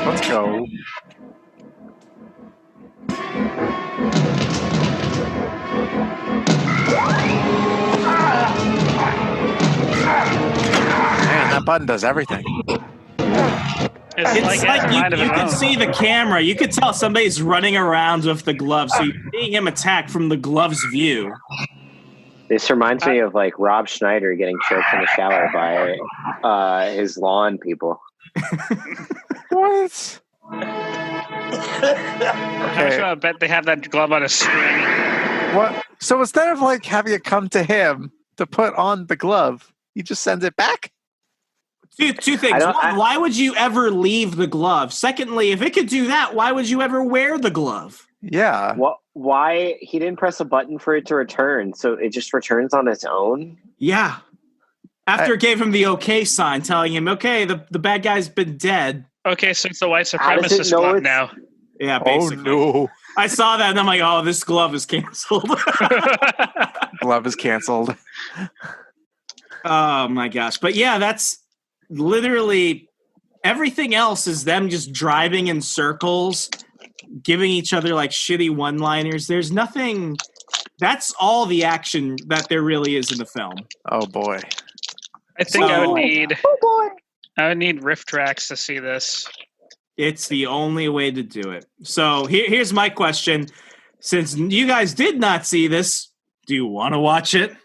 Let's go. Man, that button does everything. It's like you can see the camera. You could tell somebody's running around with the glove, so you're seeing him attack from the glove's view. This reminds me of like Rob Schneider getting choked in the shower by his lawn people. What? Okay. I bet they have that glove on a string. What? So instead of like having it come to him to put on the glove, he just sends it back? Two things. One, why would you ever leave the glove? Secondly, if it could do that, why would you ever wear the glove? Yeah. Why he didn't press a button for it to return, so it just returns on its own? Yeah. After it gave him the okay sign, telling him, okay, the bad guy's been dead. Okay, so it's the white supremacist glove now. Yeah, basically. Oh, no. I saw that, and I'm like, oh, this glove is canceled. Glove is canceled. Oh, my gosh. But yeah, that's literally everything else is them just driving in circles, giving each other like shitty one-liners. There's nothing. That's all the action that there really is in the film. Oh boy. I think I would need riff tracks to see this. It's the only way to do it. So here's my question. Since you guys did not see this, do you want to watch it?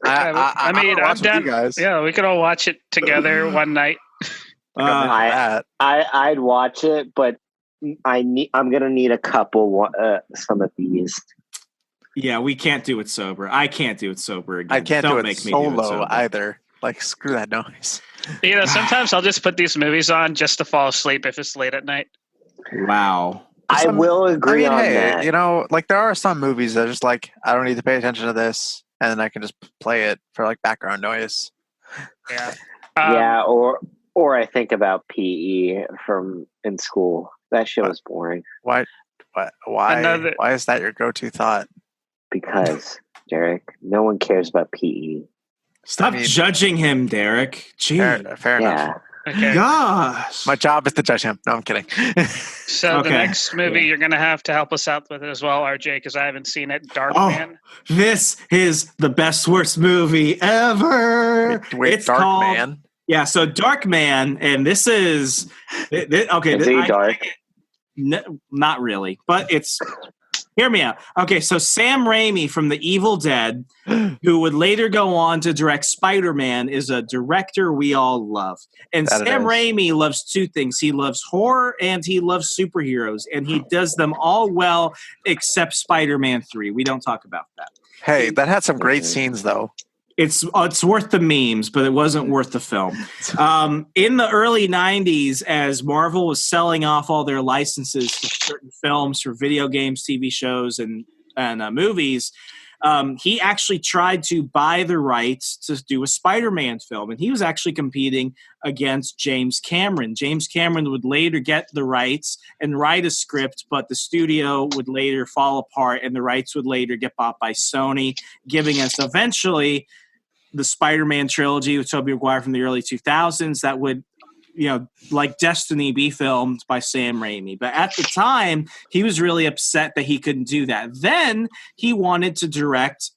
I mean, I'm down. Guys. Yeah, we could all watch it together one night. I'd watch it, but I'm gonna need a couple some of these. Yeah, we can't do it sober. I can't do it sober again. I can't do it solo either. Like, screw that noise. You know, sometimes I'll just put these movies on just to fall asleep if it's late at night. Wow. I will agree on that. You know, like there are some movies that are just like, I don't need to pay attention to this, and then I can just play it for like background noise. Yeah. Yeah, or I think about PE from in school. That shit was boring. Why is that your go-to thought? Because, Derek, no one cares about PE. Stop judging him, Derek. Gee. Fair enough. Okay. Gosh. My job is to judge him. No, I'm kidding. So the next movie you're going to have to help us out with it as well, RJ, because I haven't seen it. Darkman. This is the best, worst movie ever. It's Darkman. Yeah, so Darkman, and this is... okay. Is he dark? Not really, but it's... Hear me out. Okay, so Sam Raimi from The Evil Dead, who would later go on to direct Spider-Man, is a director we all love. And Sam Raimi loves two things. He loves horror and he loves superheroes. And he does them all well except Spider-Man 3. We don't talk about that. Hey, that had some great scenes, though. It's worth the memes, but it wasn't worth the film. In the early 90s, as Marvel was selling off all their licenses for certain films, for video games, TV shows, and movies, he actually tried to buy the rights to do a Spider-Man film. And he was actually competing against James Cameron. James Cameron would later get the rights and write a script, but the studio would later fall apart and the rights would later get bought by Sony, giving us eventually the Spider-Man trilogy with Tobey Maguire from the early 2000s that would, like Destiny, be filmed by Sam Raimi. But at the time, he was really upset that he couldn't do that. Then he wanted to direct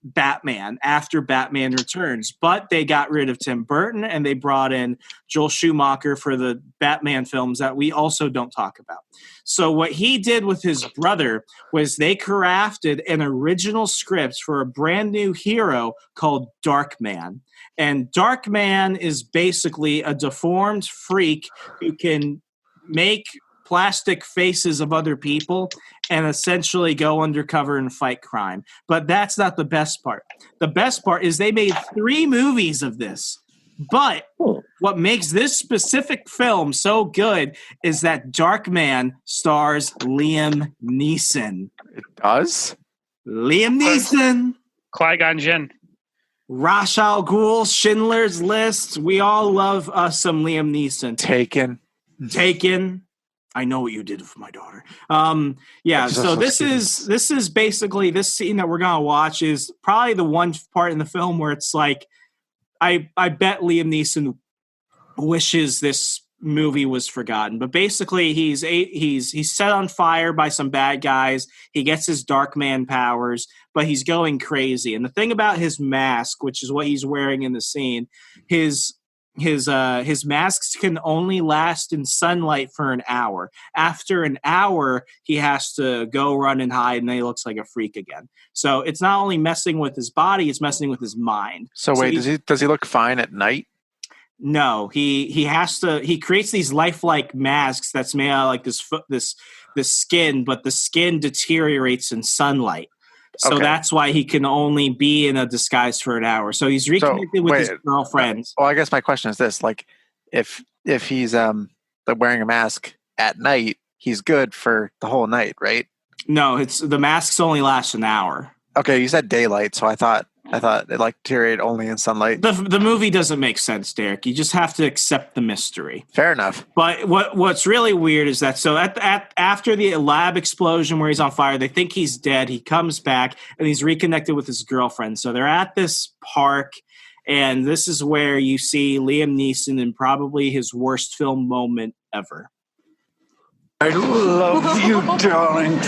Batman after Batman Returns, but they got rid of Tim Burton and they brought in Joel Schumacher for the Batman films that we also don't talk about. So what he did with his brother was they crafted an original script for a brand new hero called Darkman. And Darkman is basically a deformed freak who can make plastic faces of other people and essentially go undercover and fight crime. But that's not the best part. The best part is they made 3 movies of this. But what makes this specific film so good is that Darkman stars Liam Neeson. It does? Liam Neeson. Qui-Gon Jinn. Ra's al Ghul, Schindler's List. We all love some Liam Neeson. Taken. I know what you did for my daughter. So this is basically this scene that we're gonna watch is probably the one part in the film where it's like I bet Liam Neeson wishes this movie was forgotten. But basically he's set on fire by some bad guys. He gets his Darkman powers, but he's going crazy. And the thing about his mask, which is what he's wearing in the scene, his masks can only last in sunlight for an hour. After an hour, he has to go run and hide, and then he looks like a freak again. So it's not only messing with his body, it's messing with his mind. So wait, does he look fine at night? No, he has to. He creates these lifelike masks that's made out of like this skin, but the skin deteriorates in sunlight. So that's why he can only be in a disguise for an hour. So he's reconnected with his girlfriend. Well, I guess my question is this: like, if he's wearing a mask at night, he's good for the whole night, right? No, the masks only last an hour. Okay, you said daylight, so I thought it like deteriorated only in sunlight. The movie doesn't make sense, Derek. You just have to accept the mystery. Fair enough. But what's really weird is that after the lab explosion where he's on fire, they think he's dead. He comes back and he's reconnected with his girlfriend. So they're at this park, and this is where you see Liam Neeson in probably his worst film moment ever. I love you, darling.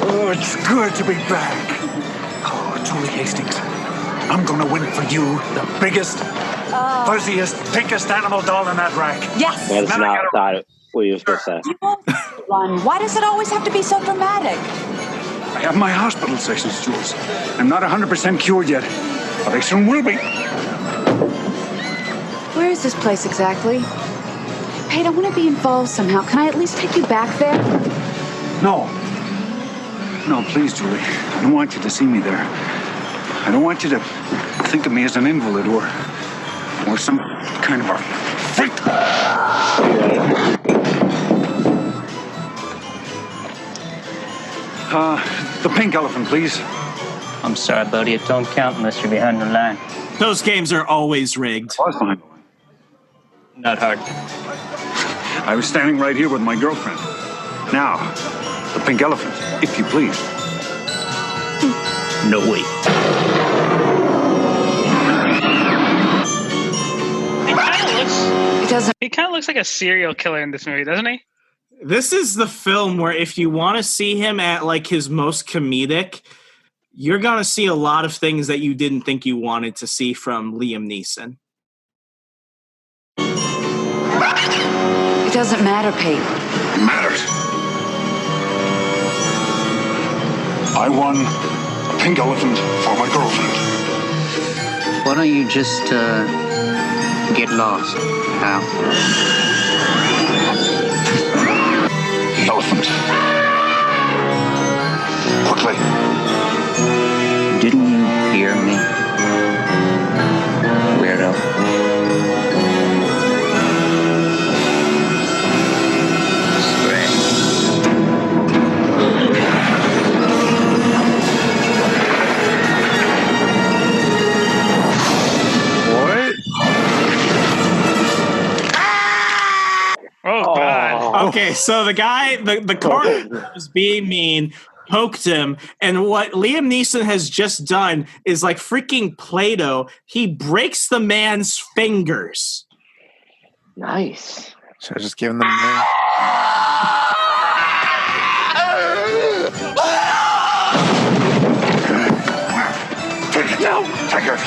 Oh, it's good to be back. Oh, Julie Hastings. I'm gonna win for you the biggest, fuzziest, pinkest animal doll in that rack. Yes. That's not what you was gonna say. Why does it always have to be so dramatic? I have my hospital sessions, Jules. I'm not 100% cured yet, but I soon will be. Where is this place exactly? Pate, I want to be involved somehow. Can I at least take you back there? No, please, Julie. I don't want you to see me there. I don't want you to think of me as an invalid or some kind of a freak. The pink elephant, please. I'm sorry, buddy. It don't count unless you're behind the line. Those games are always rigged. I was behind the line. Not hard. I was standing right here with my girlfriend. Now, the pink elephant, if you please. No way. It doesn't looks like a serial killer in this movie, doesn't he? This is the film where if you want to see him at like his most comedic, you're going to see a lot of things that you didn't think you wanted to see from Liam Neeson. It doesn't matter, Pete. It matters. I won a pink elephant for my girlfriend. Why don't you just get lost, pal? The elephant. Quickly. Didn't you hear me, weirdo? Oh, God. Okay, so the guy, the car was being mean, poked him, and what Liam Neeson has just done is like freaking Play-Doh. He breaks the man's fingers. Nice. Should I just give him the Take it down. Take it.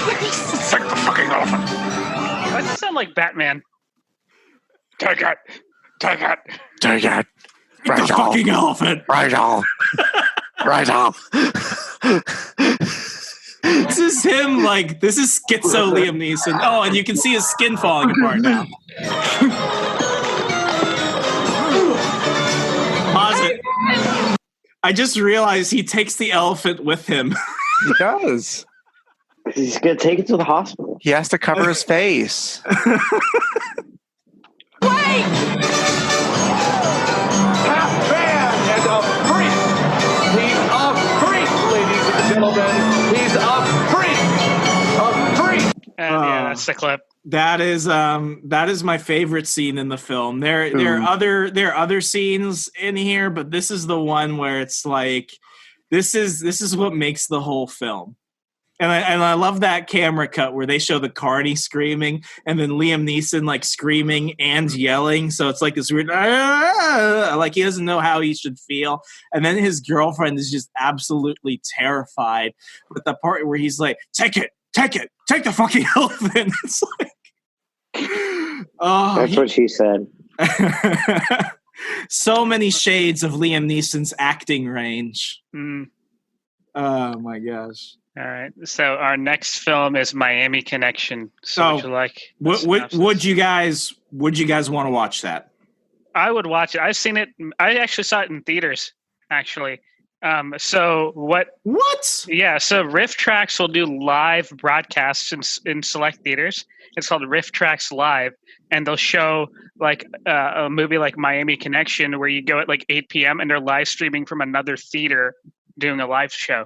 Take the fucking elephant. Why does it sound like Batman? Take it. Take it. Take it. The fucking elephant. Right on. Right on. This is him, like, this is schizo Liam Neeson. Oh, and you can see his skin falling apart now. Pause it. I just realized he takes the elephant with him. He does. He's going to take it to the hospital. He has to cover his face. Wait! Half man and a freak. He's a freak, ladies and gentlemen. He's a freak. A freak. Yeah, that's the clip. That is my favorite scene in the film. There are other scenes in here, but this is the one where it's like this is what makes the whole film. And I love that camera cut where they show the Carney screaming and then Liam Neeson like screaming and yelling. So it's like this weird, like he doesn't know how he should feel. And then his girlfriend is just absolutely terrified. But the part where he's like, take the fucking elephant. It's like, oh, that's what she said. So many shades of Liam Neeson's acting range. Mm. Oh my gosh. All right. So our next film is Miami Connection. So would you like? Would you guys want to watch that? I would watch it. I've seen it. I actually saw it in theaters. Actually. So what? Yeah. So Riff Tracks will do live broadcasts in select theaters. It's called Riff Tracks Live, and they'll show like a movie like Miami Connection, where you go at like 8 p.m. and they're live streaming from another theater doing a live show.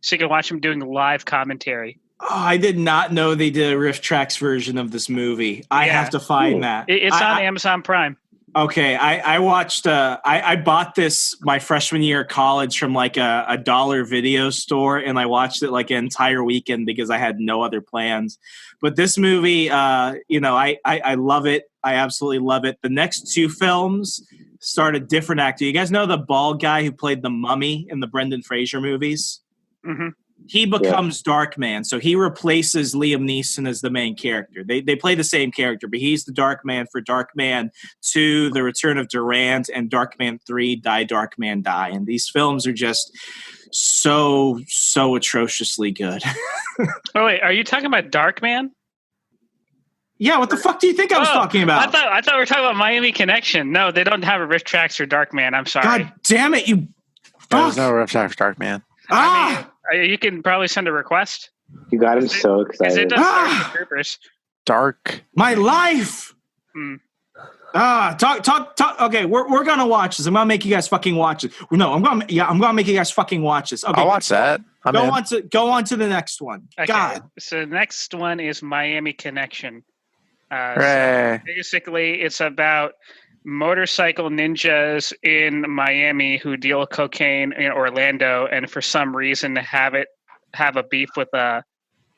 So you can watch them doing live commentary. Oh, I did not know they did a Riff Tracks version of this movie. I have to find that. It's on Amazon Prime. Okay, I watched. I bought this my freshman year of college from like a dollar video store, and I watched it like an entire weekend because I had no other plans. But this movie, I love it. I absolutely love it. The next two films start a different actor. You guys know the bald guy who played the Mummy in the Brendan Fraser movies? Mm-hmm. He becomes Darkman, so he replaces Liam Neeson as the main character. They play the same character, but he's the Darkman for Darkman 2, The Return of Durant, and Darkman 3, Die, Darkman, Die. And these films are just so atrociously good. Oh, wait, are you talking about Darkman? Yeah, what the fuck do you think I was talking about? I thought we were talking about Miami Connection. No, they don't have a Riff Tracks for Darkman. I'm sorry. God damn it, you There's no Riff Tracks for Darkman. I mean, you can probably send a request. You got him so excited. It does Troopers. Dark. My life. Talk. Okay, we're gonna watch this. I'm gonna make you guys fucking watch it. No, I'm gonna make you guys fucking watch this. Okay, I'll watch that. Go on to the next one. Okay. God. So the next one is Miami Connection. Hooray. So basically, it's about motorcycle ninjas in Miami who deal cocaine in Orlando, and for some reason have a beef with a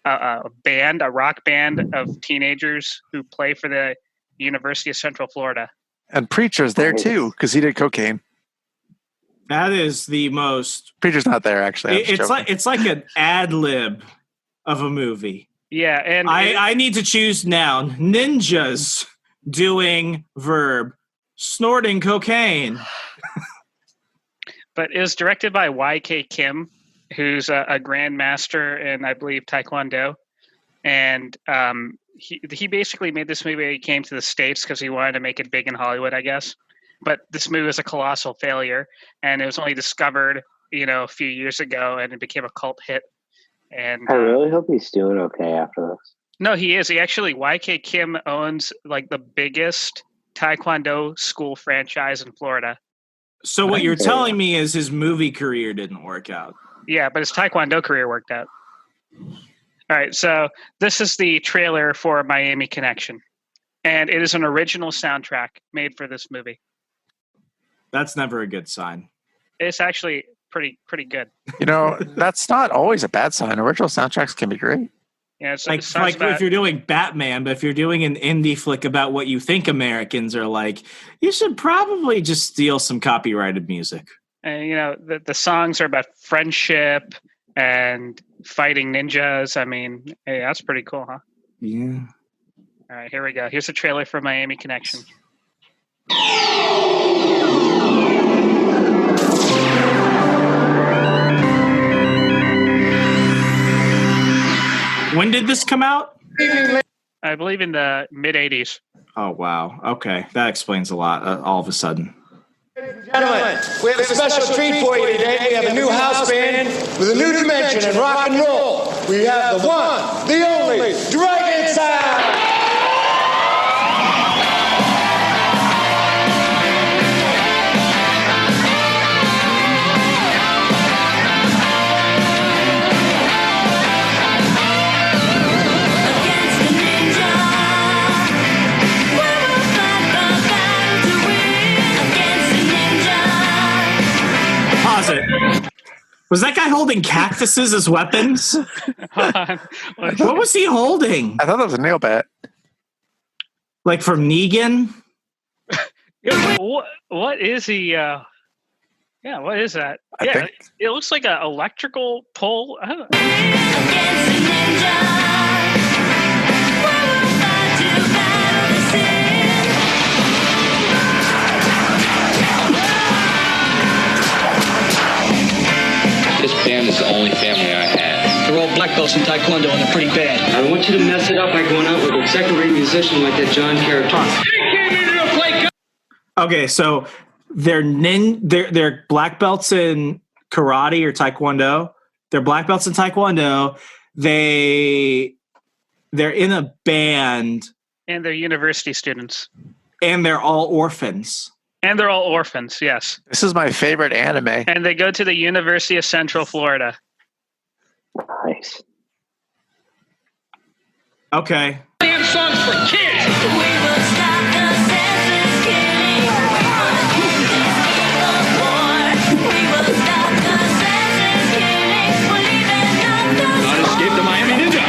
rock band of teenagers who play for the University of Central Florida. And Preacher's there too, because he did cocaine. That is the most. Preacher's not there actually. It's like an ad lib of a movie. Yeah, and I need to choose noun. Ninjas doing verb. Snorting cocaine. But it was directed by Y.K. Kim, who's a grandmaster in, I believe, Taekwondo. And he basically made this movie when he came to the States because he wanted to make it big in Hollywood, I guess. But this movie was a colossal failure, and it was only discovered, a few years ago, and it became a cult hit. And I really hope he's doing okay after this. No, he is. Y.K. Kim owns like the biggest Taekwondo school franchise in Florida. So what you're telling me is his movie career didn't work out. Yeah, but his Taekwondo career worked out. All right, so this is the trailer for Miami Connection, and it is an original soundtrack made for this movie. That's never a good sign. It's actually pretty good. That's not always a bad sign. Original soundtracks can be great. Yeah, it's like if you're doing Batman, but if you're doing an indie flick about what you think Americans are like, you should probably just steal some copyrighted music. And the songs are about friendship and fighting ninjas. I mean, hey, that's pretty cool, huh? Yeah. All right, here we go. Here's a trailer for Miami Connection. When did this come out? I believe in the mid-'80s. Oh, wow. Okay. That explains a lot all of a sudden. Gentlemen, we have a special treat for you today. We have a new house band with a new dimension in rock and roll. We have the one, the only, Dragon Sound! Was that guy holding cactuses as weapons? What was he holding? I thought that was a nail bat. Like from Negan? What is he? What is that? I think it looks like an electrical pole. I don't know. This band is the only family I have. They're all black belts in Taekwondo and they're pretty bad. I want you to mess it up by going out with a second-rate musician like that John Caratone. Okay, so they're black belts in karate or Taekwondo. They're black belts in Taekwondo. They're in a band. And they're university students. And they're all orphans. And they're all orphans, yes. This is my favorite anime. And they go to the University of Central Florida. Nice. Okay. Damn songs for kids! Not escape the Miami Ninja.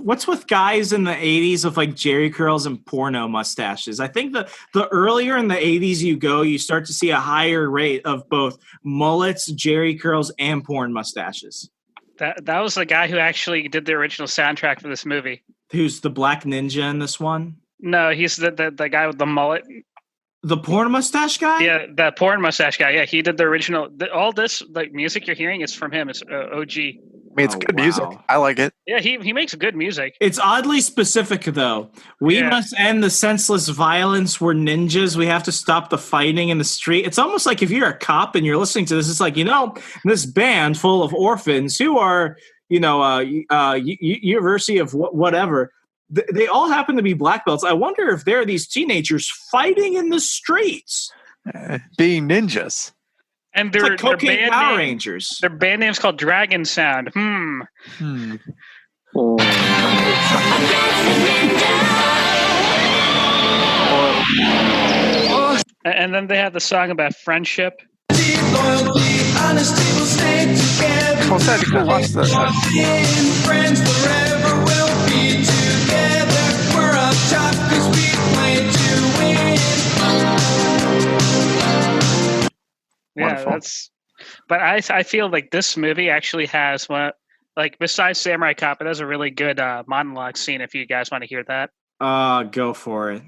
What's with guys in the 80s with like jerry curls and porno mustaches? I think the earlier in the 80s you go, you start to see a higher rate of both mullets, jerry curls, and porn mustaches. That was the guy who actually did the original soundtrack for this movie. Who's the black ninja in this one? No, he's the guy with the mullet. The porn mustache guy? Yeah, the porn mustache guy. Yeah, he did the original. All this like music you're hearing is from him. It's OG. I mean, it's good music. I like it. Yeah, he makes good music. It's oddly specific, though. We must end the senseless violence. We're ninjas. We have to stop the fighting in the street. It's almost like if you're a cop and you're listening to this, it's like, this band full of orphans who are, University of whatever. They all happen to be black belts. I wonder if there are these teenagers fighting in the streets. Being ninjas. And It's their like Cocaine band Power name, Rangers. Their band name's called Dragon Sound. And then they have the song about friendship. Well, sad you could watch that. Yeah, Wonderful. that's. But I feel like this movie actually has one. Like besides Samurai Cop, it has a really good monologue scene. If you guys want to hear that. Go for it.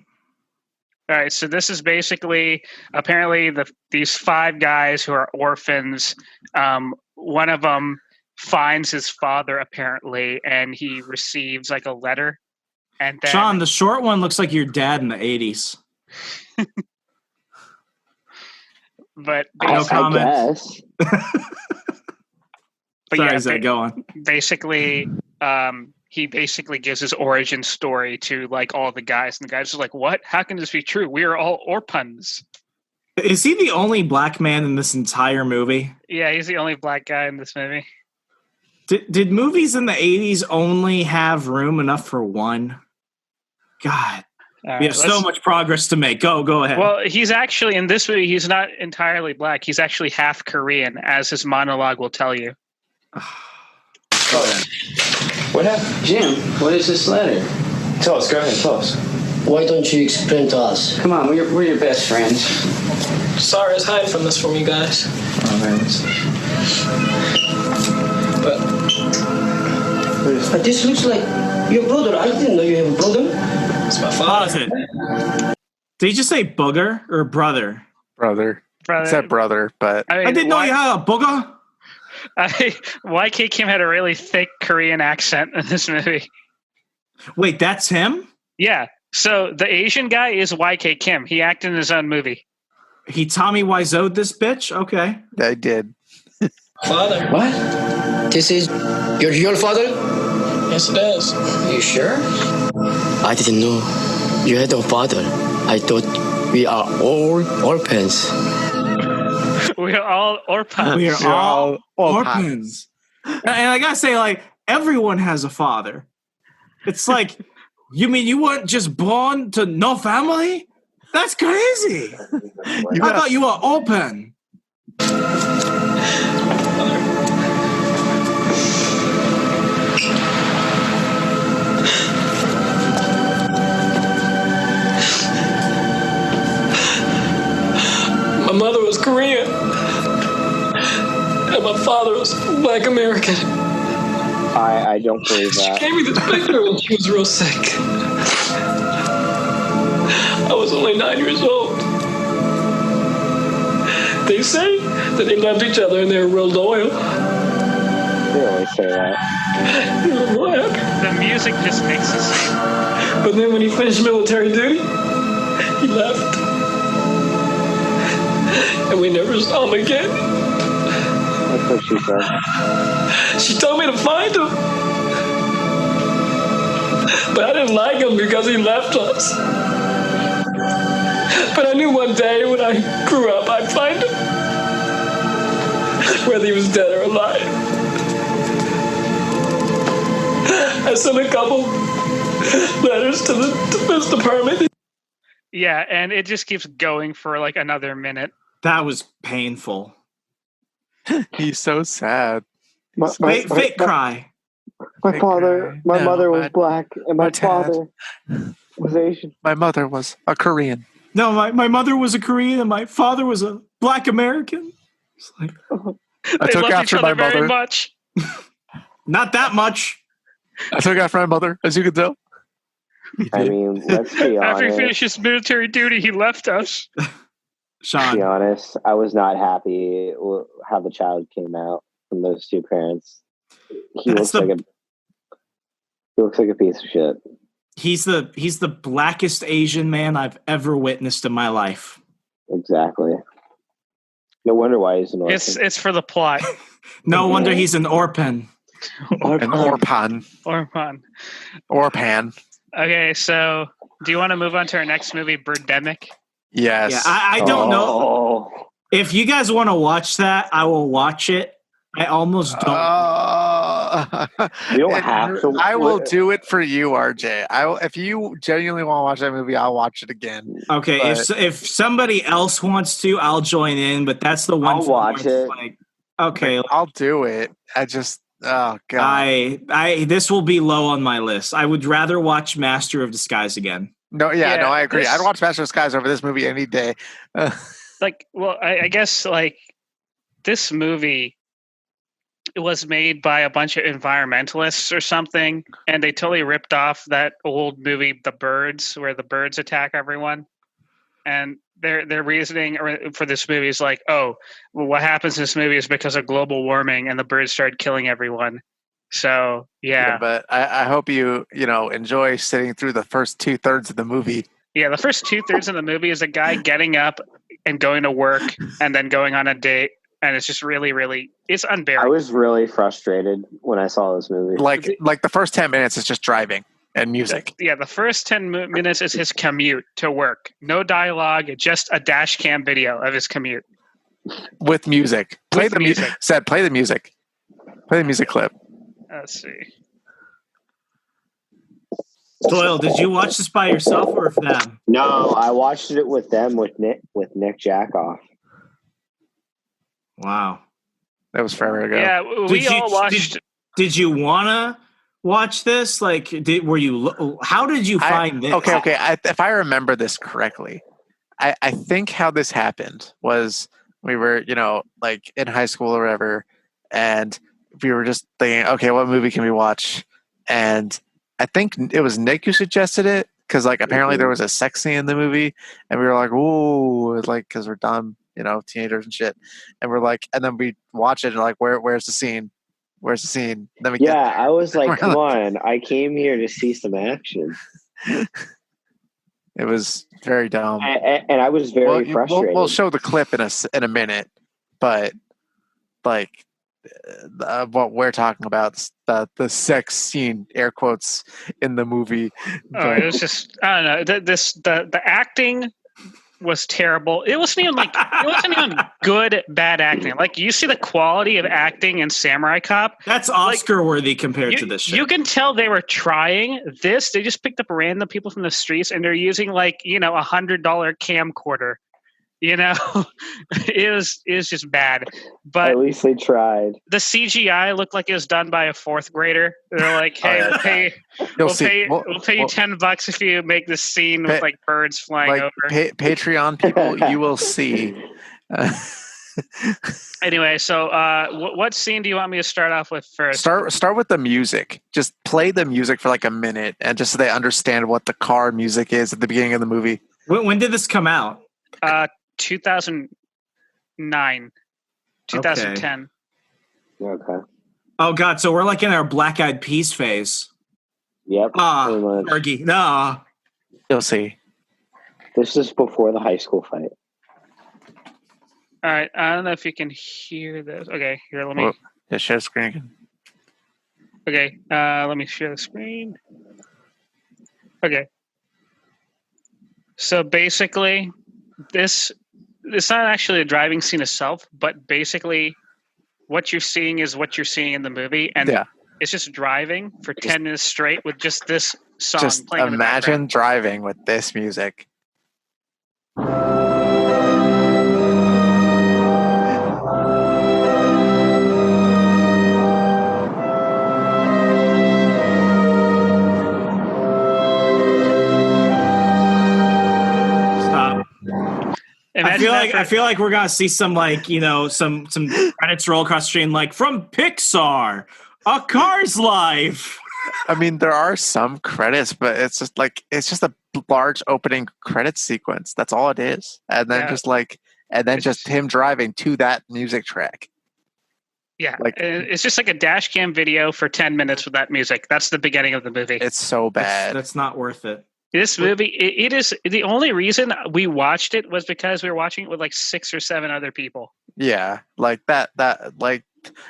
All right, so this is basically apparently these 5 guys who are orphans. One of them finds his father apparently, and he receives like a letter. And then, Sean, the short one looks like your dad in the 80s. But no comment. guess. But Sorry, yeah, Zaid, go on. Basically, he basically gives his origin story to like all the guys, and the guys are like, "What? How can this be true? We are all orphans." Is he the only black man in this entire movie? Yeah, he's the only black guy in this movie. Did movies in the 80s only have room enough for one? God. We have so much progress to make. Go ahead. Well, he's actually, in this movie, he's not entirely black. He's actually half Korean, as his monologue will tell you. What happened? Jim, what is this letter? Tell us, go ahead, tell us. Why don't you explain to us? Come on, we're your best friends. Sorry, I was hiding from this from you guys. Oh, man. But this looks like your brother. I didn't know you have a brother. It's my father. Did he just say booger or brother? Brother. Brother. He said brother, but I didn't know you had a booger. YK Kim had a really thick Korean accent in this movie. Wait, that's him? Yeah. So the Asian guy is YK Kim. He acted in his own movie. He Tommy Wiseau'd this bitch? Okay. I did. Father. What? This is your real father? Yes, it is. Are you sure? I didn't know you had a father. I thought we are all orphans. We are all orphans. We are all orphans. And I gotta say, like, everyone has a father. It's like, you mean you weren't just born to no family? That's crazy. I thought you were open. My mother was Korean, and my father was Black American. I don't believe She that. gave me this picture when she was real sick. I was only 9 years old. They say that they loved each other and they were real loyal. They always say that. What? The music just makes it seem. But then when he finished military duty, he left. And we never saw him again. That's what she said. She told me to find him. But I didn't like him because he left us. But I knew one day when I grew up, I'd find him. Whether he was dead or alive. I sent a couple letters to the Defense Department. Yeah, and it just keeps going for like another minute. That was painful. He's so sad. Fake cry. My mother was black, and my father was Asian. My mother was a Korean. No, my mother was a Korean, and my father was a Black American. It's like, I took after my mother. Very much. Not that much. I took after my mother, as you can tell. I mean, let's be honest. After he finished his military duty, he left us. Sean. To be honest, I was not happy how the child came out from those two parents. He looks like a piece of shit. He's the blackest Asian man I've ever witnessed in my life. Exactly. No wonder why he's an orphan. It's for the plot. No wonder he's an orphan. An orpan. Orpan. Okay, so do you want to move on to our next movie, Birdemic? Yes. Yeah, I don't know. If you guys want to watch that, I will watch it. I almost don't. You don't have to. I will do it for you, RJ. If you genuinely want to watch that movie, I'll watch it again. Okay, if somebody else wants to, I'll join in. But that's the one. I'll watch it. Like, okay, I'll do it. I just, oh god, this will be low on my list. I would rather watch Master of Disguise again. No, I agree. I'd watch Master of Disguise over this movie any day. I guess this movie. It was made by a bunch of environmentalists or something, and they totally ripped off that old movie, The Birds, where the birds attack everyone. And their reasoning for this movie is like, oh, well, what happens in this movie is because of global warming, and the birds started killing everyone. So yeah but I hope you enjoy sitting through the first 2/3 of the movie. Yeah, the first 2/3 of the movie is a guy getting up and going to work and then going on a date. And it's just really, really, it's unbearable. I was really frustrated when I saw this movie. Like the first 10 minutes is just driving and music. Yeah, the first 10 minutes is his commute to work. No dialogue, just a dash cam video of his commute. With music. Play the music. Play the music. Play the music clip. Let's see. Doyle, did you watch this by yourself or with them? No, I watched it with them, with Nick Jackoff. Wow. That was forever ago. Yeah, we all watched. Did you want to watch this? Like, how did you find this? Okay. If I remember this correctly, I think how this happened was we were, in high school or whatever, and we were just thinking, okay, what movie can we watch? And I think it was Nick who suggested it, because apparently there was a sex scene in the movie, and we were like, ooh, because we're dumb. Teenagers and shit. And we're like, and then we watch it and where's the scene? Where's the scene? Then we I was like, come on, I came here to see some action. It was very dumb. And I was very frustrated. We'll show the clip in a minute, but what we're talking about, the sex scene, air quotes, in the movie. It was just, I don't know, the acting was terrible. It wasn't even good bad acting. You see the quality of acting in Samurai Cop. That's Oscar worthy compared to this shit. You can tell they were trying this. They just picked up random people from the streets and they're using $100 camcorder. It was just bad. But at least they tried. The CGI looked like it was done by a fourth grader. They're like, "Hey, we'll pay you $10 if you make this scene with birds flying over." Patreon people, you will see. Anyway, so what scene do you want me to start off with first? Start with the music. Just play the music for a minute, and just so they understand what the car music is at the beginning of the movie. When did this come out? 2009, 2010. Okay. Oh God! So we're in our Black Eyed Peas phase. Yep. Fergie. No. You'll see. This is before the high school fight. All right. I don't know if you can hear this. Okay. Here, let me. Share the screen again. Okay. Let me share the screen. Okay. So basically, it's not actually a driving scene itself, but basically what you're seeing is what you're seeing in the movie. And it's just driving for 10 minutes straight with just this song just playing in the background. Imagine driving with this music. I feel like we're gonna see some some credits roll across the screen from Pixar, A Car's Life. I mean, there are some credits, but it's just a large opening credit sequence. That's all it is, and then just him driving to that music track. Yeah, it's just a dash cam video for 10 minutes with that music. That's the beginning of the movie. It's so bad. That's not worth it. This movie, it is the only reason we watched it was because we were watching it with 6 or 7 other people. Yeah,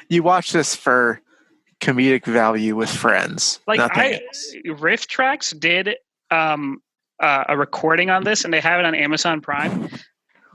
you watch this for comedic value with friends. Riff Tracks did a recording on this, and they have it on Amazon Prime.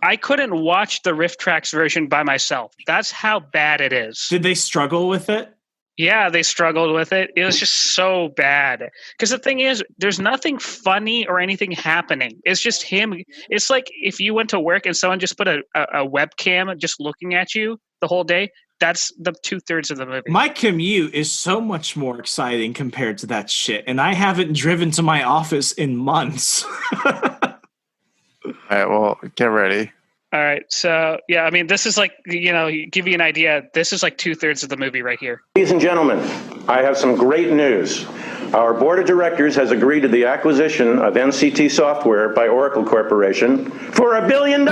I couldn't watch the Riff Tracks version by myself. That's how bad it is. Did they struggle with it? Yeah, they struggled with it. It was just so bad. Because the thing is, there's nothing funny or anything happening. It's just him. It's like if you went to work and someone just put a webcam just looking at you the whole day. That's the 2/3 of the movie. My commute is so much more exciting compared to that shit. And I haven't driven to my office in months. All right, well, get ready. All right. So, yeah, I mean, this is like, give you an idea. This is like 2/3 of the movie right here. Ladies and gentlemen, I have some great news. Our board of directors has agreed to the acquisition of NCT Software by Oracle Corporation for $1 billion.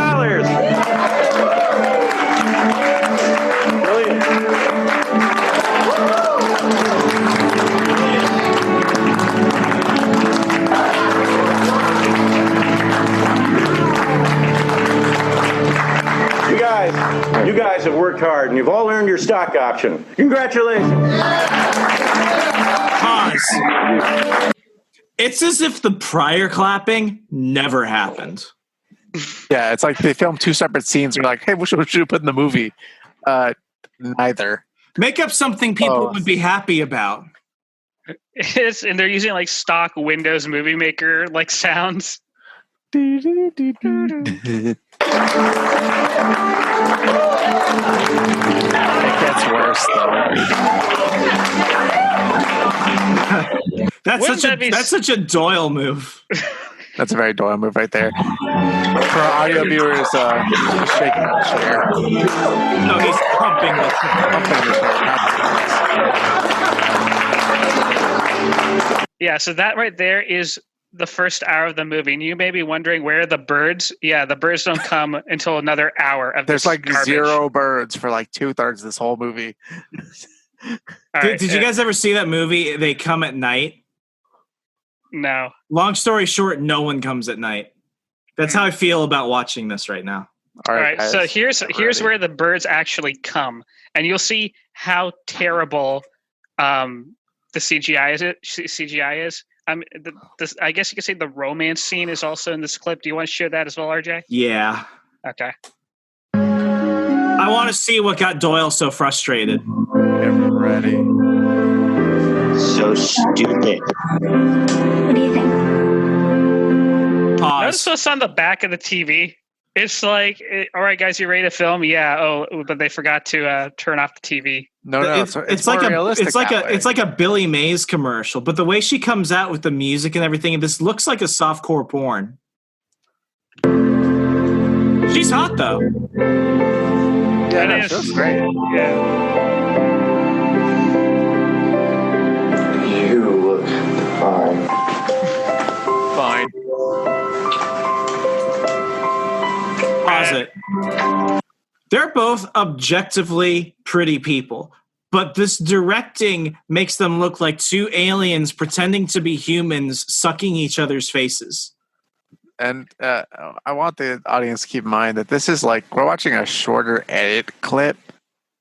You guys have worked hard, and you've all earned your stock option. Congratulations. Pause. It's as if the prior clapping never happened. Yeah, it's like they filmed 2 separate scenes. They're like, hey, what should we put in the movie? Neither. Make up something people would be happy about. And they're using like stock Windows Movie Maker like sounds. It gets worse though. That's such a Doyle move. That's a very Doyle move right there. For our audio viewers, he's shaking the chair. No, he's pumping the chair. Yeah, so that right there is the first hour of the movie. And you may be wondering where are the birds? Yeah, the birds don't come until another hour of There's like garbage. 0 birds for like 2/3 of this whole movie. Did you guys ever see that movie, They Come at Night? No. Long story short, no one comes at night. That's how I feel about watching this right now. All right, guys, so here's where the birds actually come. And you'll see how terrible the CGI is. I guess you could say the romance scene is also in this clip. Do you want to share that as well, RJ? Yeah. Okay. I want to see what got Doyle so frustrated. Get ready. So stupid. What do you think? Pause. Notice what's on the back of the TV. It's like, all right, guys, you ready to film? Yeah. Oh, but they forgot to turn off the TV. No, it's like more realistic. It's like a Billy Mays commercial, but the way she comes out with the music and everything, this looks like a softcore porn. She's hot though. Yeah, no, she looks great. Yeah. You look fine. Fine. Pause it. They're both objectively pretty people, but this directing makes them look like 2 aliens pretending to be humans sucking each other's faces. And I want the audience to keep in mind that this is like, we're watching a shorter edit clip.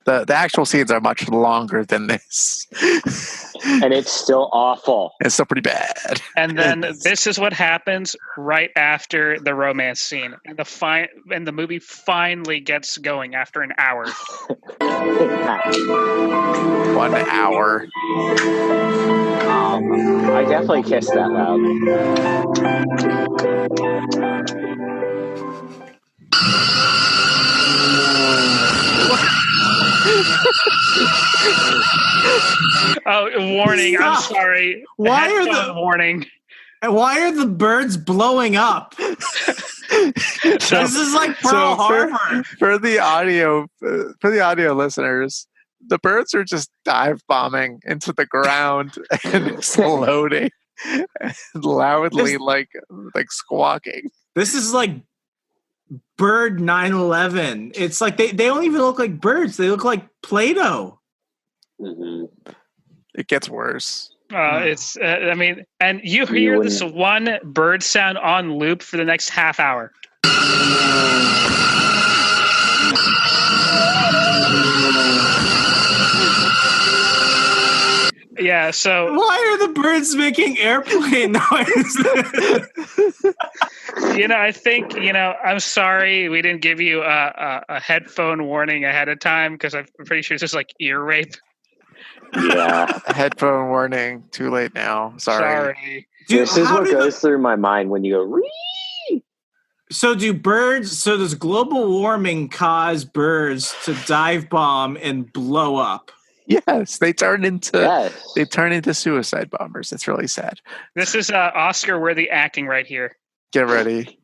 The actual scenes are much longer than this. And it's still awful. It's still pretty bad. And then this is what happens right after the romance scene. And the movie finally gets going after an hour. 1 hour. I definitely kissed that loud. Oh, warning! Stop. I'm sorry. Why are the warning? Why are the birds blowing up? This is like Pearl Harbor. For the audio listeners, the birds are just dive bombing into the ground and exploding and loudly, like squawking. This is like Bird 9/11. It's like they don't even look like birds. They look like Play-Doh. Mm-hmm. It gets worse. It's. I mean, and you hear this one bird sound on loop for the next half hour. Yeah. So why are the birds making airplane noise? I think, I'm sorry we didn't give you a headphone warning ahead of time because I'm pretty sure this is like ear rape. Yeah. Headphone warning. Too late now. Sorry. Dude, this is what goes through my mind when you go, Ree! So does global warming cause birds to dive bomb and blow up? Yes, they turn into suicide bombers. It's really sad. This is Oscar-worthy acting right here. Get ready.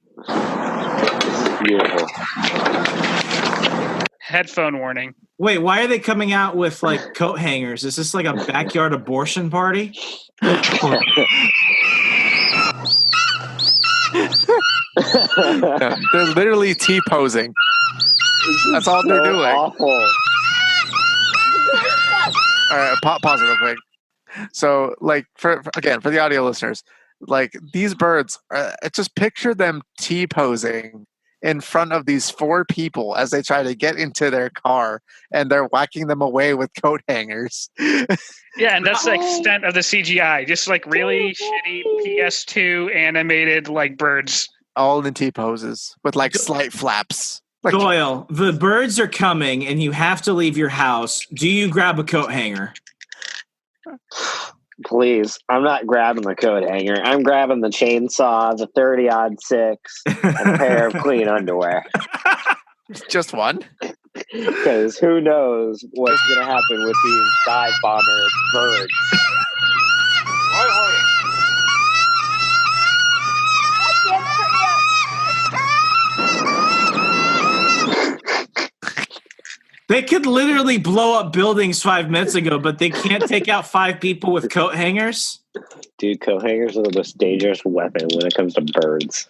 Beautiful. Headphone warning. Wait, why are they coming out with like coat hangers? Is this like a backyard abortion party? No, they're literally T-posing. That's all they're doing. Awful. All right, pause it real quick. So, like, for the audio listeners, like these birds, just picture them T-posing in front of these 4 people as they try to get into their car, and they're whacking them away with coat hangers. Yeah, and that's the extent of the CGI. Just like really shitty PS2 animated like birds. All in T-poses with like slight flaps. Like, Doyle, the birds are coming and you have to leave your house. Do you grab a coat hanger? Please, I'm not grabbing the coat hanger. I'm grabbing the chainsaw, the 30-06, and a pair of clean underwear. Just one? Because who knows what's going to happen with these dive bomber birds. They could literally blow up buildings 5 minutes ago, but they can't take out 5 people with coat hangers? Dude, coat hangers are the most dangerous weapon when it comes to birds.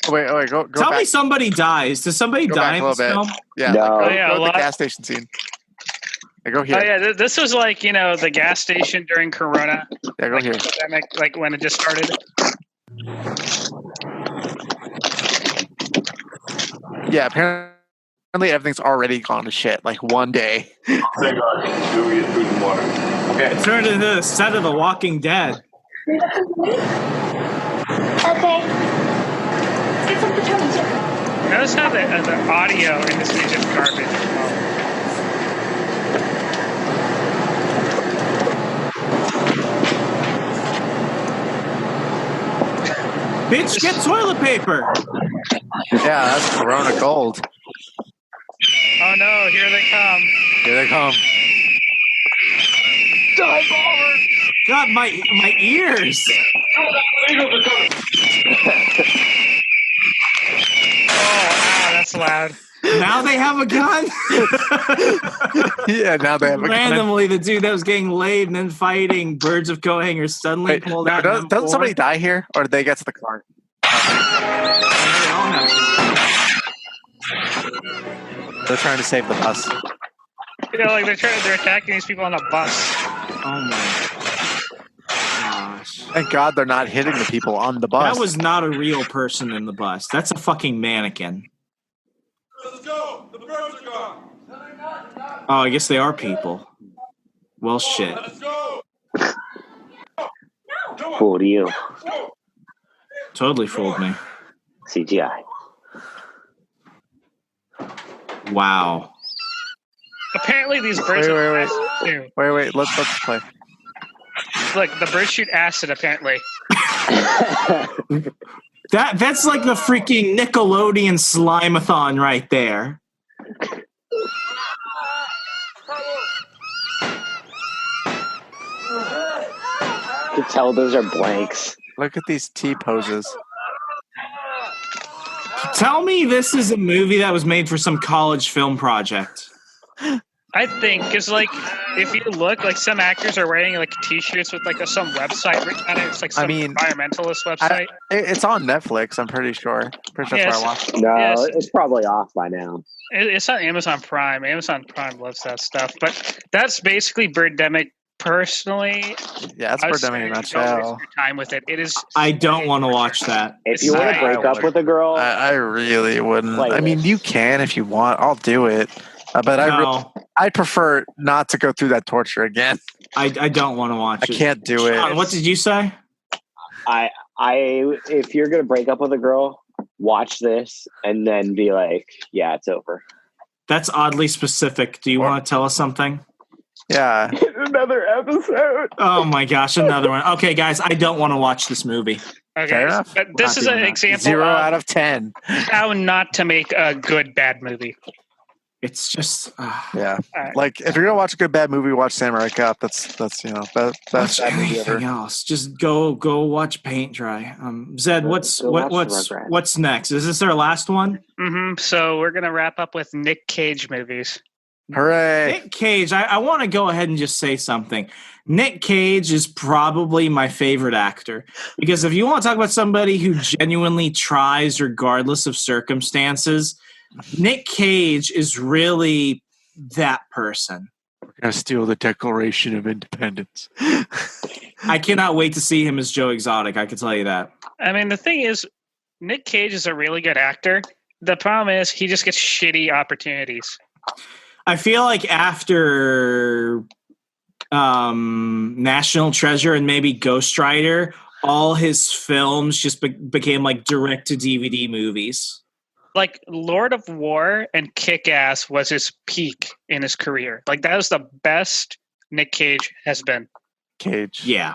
Wait, go Tell back. me somebody dies. Does somebody die in this film? Yeah, No. go to the gas station scene. Yeah, go here. Oh yeah, this was like the gas station during Corona. Yeah, go here. Pandemic, like when it just started. Yeah, apparently everything's already gone to shit. Like one day. Thank God. Do get food and water. Okay. It turned into the set of The Walking Dead. Okay. Notice how the audio in this is just garbage. Bitch, get toilet paper. Yeah, that's Corona Gold. Oh no, here they come. Here they come. Dive bomber! God, my ears. Oh, that's loud. Now they have a gun? Yeah, now they have a gun. Randomly, the dude that was getting laid and then fighting birds of coat hangers suddenly pulled out. Doesn't somebody die here? Or did they get to the car? They're trying to save the bus. Like they're attacking these people on a bus. Oh my gosh. Thank God they're not hitting the people on the bus. That was not a real person in the bus. That's a fucking mannequin. Let's go. The birds are gone. Oh, I guess they are people. Well, shit. Let's go. Fooled you. Totally fooled me. CGI. Wow. Apparently these birds are acid too. Wait. Let's play. Look, the birds shoot acid apparently. That's like the freaking Nickelodeon Slimeathon right there. You can tell those are blanks. Look at these T-poses. Tell me this is a movie that was made for some college film project. I think, because like, if you look, like some actors are wearing like T-shirts with like some website written on it. It's like some environmentalist website. It's on Netflix. I'm pretty sure. Pretty sure that's where I watched it. No, it's probably off by now. It's on Amazon Prime. Amazon Prime loves that stuff. But that's basically Birdemic. Personally, yeah, that's Birdemic in a nutshell. Don't waste your time with it. It is. I don't want to watch that. If you want to break up with a girl, I really wouldn't. I mean, you can if you want. I'll do it, but I prefer not to go through that torture again. I don't want to watch it. I can't do it. Sean, what did you say? if you're gonna break up with a girl, watch this and then be like, yeah, it's over. That's oddly specific. Do you want to tell us something? Yeah. Another episode. Oh my gosh, another one. Okay, guys, I don't want to watch this movie. Okay, but this is an example 0 out of 10. How not to make a good bad movie. It's just yeah. Like if you're gonna watch a good bad movie, watch Samurai Cop. That's watch anything else. Just go watch paint dry. Zed, what's next? Is this our last one? Mm-hmm. So we're gonna wrap up with Nick Cage movies. Hooray! Nick Cage. I want to go ahead and just say something. Nick Cage is probably my favorite actor because if you want to talk about somebody who genuinely tries regardless of circumstances, Nick Cage is really that person. We're going to steal the Declaration of Independence. I cannot wait to see him as Joe Exotic. I can tell you that. I mean, the thing is, Nick Cage is a really good actor. The problem is he just gets shitty opportunities. I feel like after National Treasure and maybe Ghost Rider, all his films just became like direct-to-DVD movies. Like Lord of War and Kick-Ass was his peak in his career. Like that was the best Nick Cage has been. Cage. Yeah.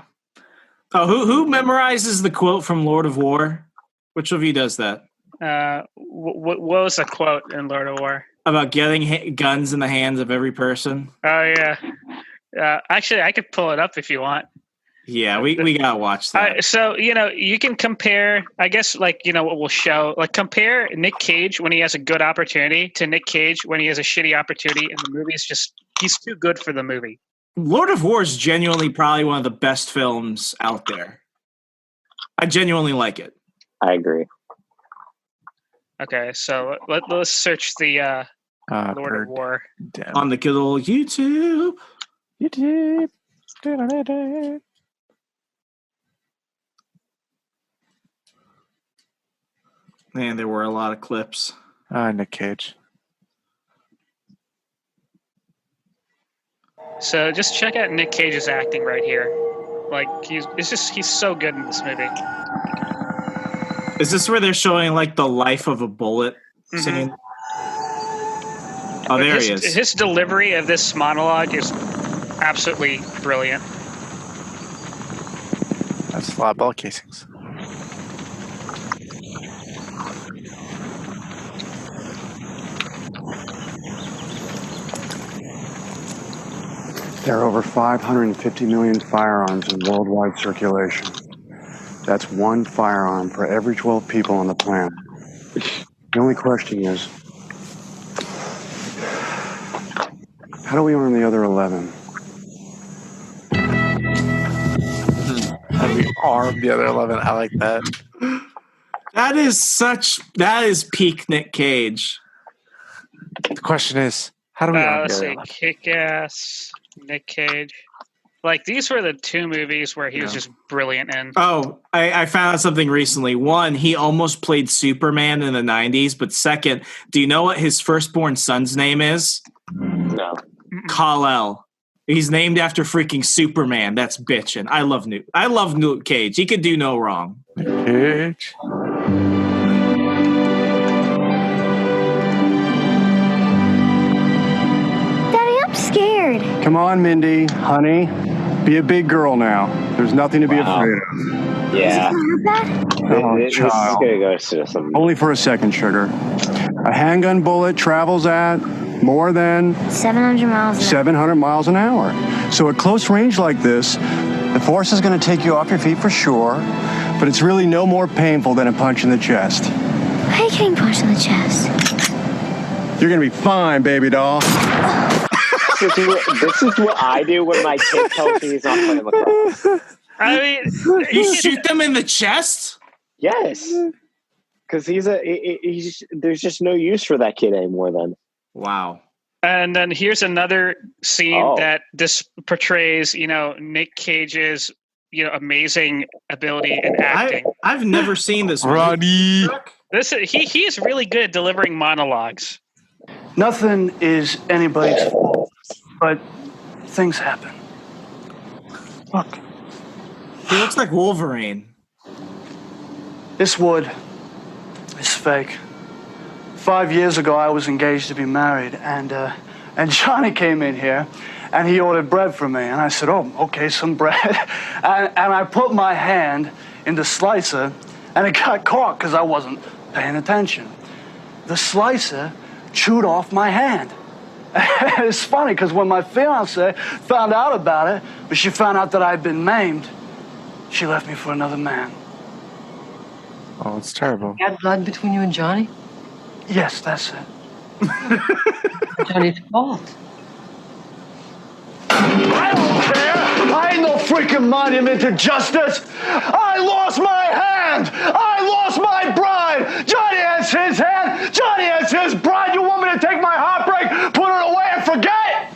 Oh, who memorizes the quote from Lord of War? Which of you does that? What was the quote in Lord of War? About getting guns in the hands of every person? Oh, yeah. Actually, I could pull it up if you want. Yeah, we gotta watch that. So, you can compare, I guess, what we'll show. Like, compare Nick Cage when he has a good opportunity to Nick Cage when he has a shitty opportunity, and the movie is just, he's too good for the movie. Lord of War is genuinely probably one of the best films out there. I genuinely like it. I agree. Okay, so let's search the Lord of War. On the good old YouTube. Man, there were a lot of clips. Nick Cage. So just check out Nick Cage's acting right here. Like he's so good in this movie. Is this where they're showing like the life of a bullet scene? Oh, there he is. His delivery of this monologue is absolutely brilliant. That's a lot of ball casings. There are over 550 million firearms in worldwide circulation. That's one firearm for every 12 people on the planet. The only question is, how do we arm the other 11? How do we arm the other 11? I like that. That is peak Nick Cage. The question is, how do we arm the other 11? Kick-Ass, Nick Cage. Like, these were the two movies where he was just brilliant in. Oh, I found out something recently. One, he almost played Superman in the 90s. But second, do you know what his firstborn son's name is? No. Kal-El. He's named after freaking Superman. That's bitchin'. I love Nick Cage. He could do no wrong. Cage. Daddy, I'm scared. Come on, Mindy, honey. Be a big girl now. There's nothing to be afraid of. Yeah. Oh, This is child. gonna go to some. Only for a second, sugar. A handgun bullet travels at more than 700 miles an hour. 700 miles an hour. So at close range like this, the force is going to take you off your feet for sure, but it's really no more painful than a punch in the chest. Why are you getting punched in the chest? You're going to be fine, baby doll. This is what I do when my kid tells me he's not playing lacrosse. I mean, you shoot them in the chest? Yes. Because there's just no use for that kid anymore then. Wow. And then here's another scene that this portrays, Nick Cage's, amazing ability in acting. I've never seen this. Ronnie. He's really good at delivering monologues. Nothing is anybody's fault, but things happen. Look. He looks like Wolverine. This wood It's fake. 5 years ago, I was engaged to be married, and Johnny came in here, and he ordered bread from me, and I said, "Oh, okay, some bread," and I put my hand in the slicer, and it got caught because I wasn't paying attention. The slicer chewed off my hand. It's funny because when my fiance found out about it, but she found out that I'd been maimed, she left me for another man. Oh, it's terrible. You had blood between you and Johnny? Yes, that's it. Johnny's fault. I don't care. I ain't no freaking monument to justice. I lost my hand. I lost my bride. Johnny has his hand. Johnny has his bride. You want me to take my heartbreak, put it away, and forget?